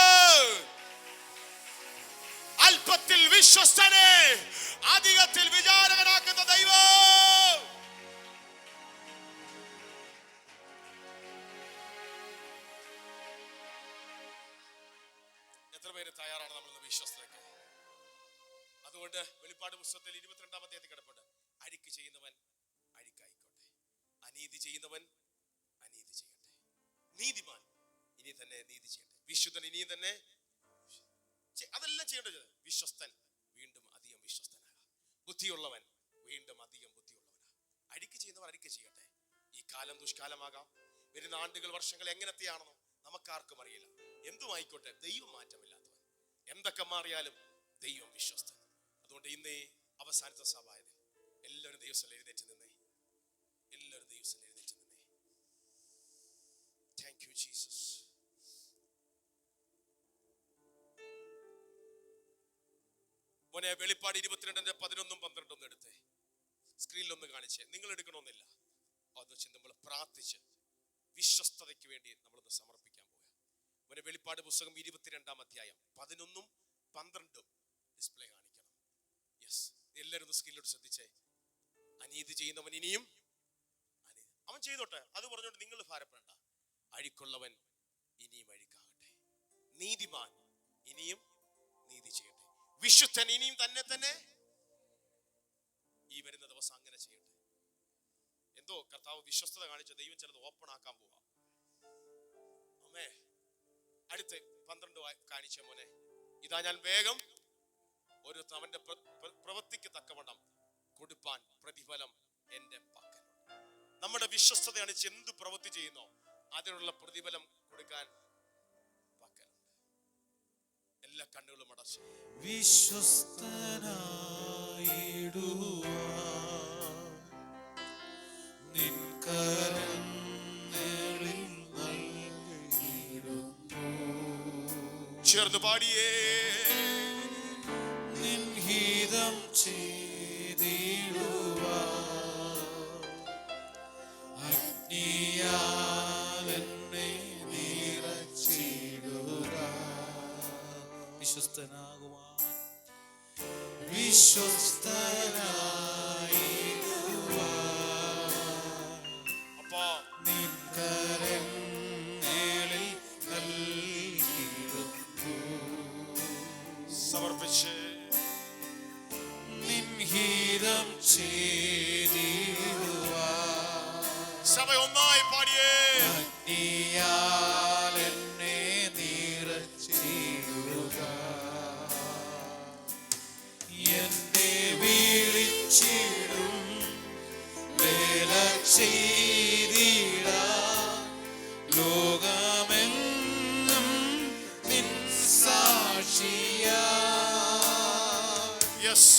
അല്പത്തിൽ വിശ്വസ്തനെ അധികത്തിൽ വിചാരകനാക്കുന്ന ദൈവം. എത്ര പേര് തയ്യാറാണ് നമ്മൾ വിശ്വസ്തയ്ക്ക്? അതുകൊണ്ട് വെളിപ്പാട് പുസ്തകത്തിൽ 22-ാം അധ്യായത്തിൽ കിടപ്പുണ്ട്, അഴുക്ക് ചെയ്യുന്നവൻ അഴുക്കായിക്കോട്ടെ, അനീതി ചെയ്യുന്നവൻ അനീതി ചെയ്യട്ടെ, നീതിമാൻ ഇനി തന്നെ നീതി ചെയ്യട്ടെ, വിശുദ്ധൻ ഇനിയും തന്നെ അതെല്ലാം ചെയ്യേണ്ടത്. വിശ്വസ്തൻ വീണ്ടും അധികം വിശ്വസ്തനാകാം, ബുദ്ധിയുള്ളവൻ വീണ്ടും അധികം ബുദ്ധിയുള്ളവനാ. അഴുക്ക് ചെയ്യുന്നവർ അഴുക്ക് ചെയ്യട്ടെ. ഈ കാലം ദുഷ്കാലമാകാം, വരുന്ന ആണ്ടുകൾ വർഷങ്ങൾ എങ്ങനത്തെയാണെന്നോ നമുക്കാർക്കും അറിയില്ല. എന്തുമായിക്കോട്ടെ, ദൈവം മാറ്റമില്ലാത്തവൻ. എന്തൊക്കെ മാറിയാലും ദൈവം വിശ്വസ്തൻ. അതുകൊണ്ട് ഇന്നേ അവസാനത്തെ സഭായത്തിൽ എല്ലാവരും ദൈവസ്ഥലം എഴുന്നേറ്റ് നിന്നേ. എല്ലാവരും ദൈവസ്ഥലം എഴുന്നേറ്റ് നിന്നേ. Thank you Jesus. മോനെ വെളിപ്പാട് 22:11-12 എടുത്തേ. സ്ക്രീനിലൊന്ന് കാണിച്ചേ. നിങ്ങൾ എടുക്കണമെന്നില്ല. അത് വെച്ച് നമ്മൾ പ്രാർത്ഥിച്ച് വിശ്വസ്തതയ്ക്ക് വേണ്ടി നമ്മളൊന്ന് സമർപ്പിക്കാൻ പോവുക. മോനെ വെളിപ്പാട് പുസ്തകം 22-ാം അധ്യായം 11-12 ഡിസ്പ്ലേ കാണിക്കണം. യെസ്, എല്ലാവരും ഒന്ന് സ്ക്രീനിലോട്ട് ശ്രദ്ധിച്ചേ. അനീതി ചെയ്യുന്നവൻ ഇനിയും അവൻ ചെയ്തോട്ടെ, അത് പറഞ്ഞോണ്ട് നിങ്ങൾ ഭാരപ്പെടണ്ട. അഴിക്കുള്ളവൻ ഇനിയും അഴിക്കാകട്ടെ. നീതിമാൻ ഇനിയും നീതി ചെയ്യട്ടെ. വിശുദ്ധൻ ഇനിയും തന്നെ ഈ വരുന്ന ദിവസം അങ്ങനെ ചെയ്യട്ടെ. എന്തോ കർത്താവ് വിശ്വസ്തത കാണിച്ച ദൈവം ചിലത് ഓപ്പൺ ആക്കാൻ പോവാ. അമ്മേ, അടുത്ത് 12 കാണിച്ച മോനെ. ഇതാ ഞാൻ വേഗം ഒരു അവന്റെ പ്രവൃത്തിക്ക് തക്കവണ്ണം കൊടുപ്പാൻ പ്രതിഫലം എന്റെ പക്കലുണ്ട്. നമ്മുടെ വിശ്വസ്തത കാണിച്ച് എന്ത് പ്രവൃത്തി ചെയ്യുന്നോ അതിനുള്ള പ്രതിഫലം കൊടുക്കാൻ പക്കലുണ്ട്. എല്ലാ കണ്ണുകളും അടച്ചു ചേർന്ന് പാടിയേ. നിൻഹിതം ചെയ്തിടുവാ അഗ്നിയാൽ എന്നെ നിറച്ചിടുക. വിശ്വസ്തനാകുവാൻ അപ്പാ നിൻകരങ്ങളിൽ നൽകിടുന്നു. സമർപ്പിച്ച് നിൻഹിതം ചെയ്തിടുവാ സഭ ഒന്നായി പാടിയേ. അഗ്നിയാൽ എന്നെ നിറച്ചിടുക. എന്നെ വിളിച്ചിടും വേല ചെയ്തിടാം. ലോകമെന്നും നിൻ സാക്ഷിയാ. യെസ്,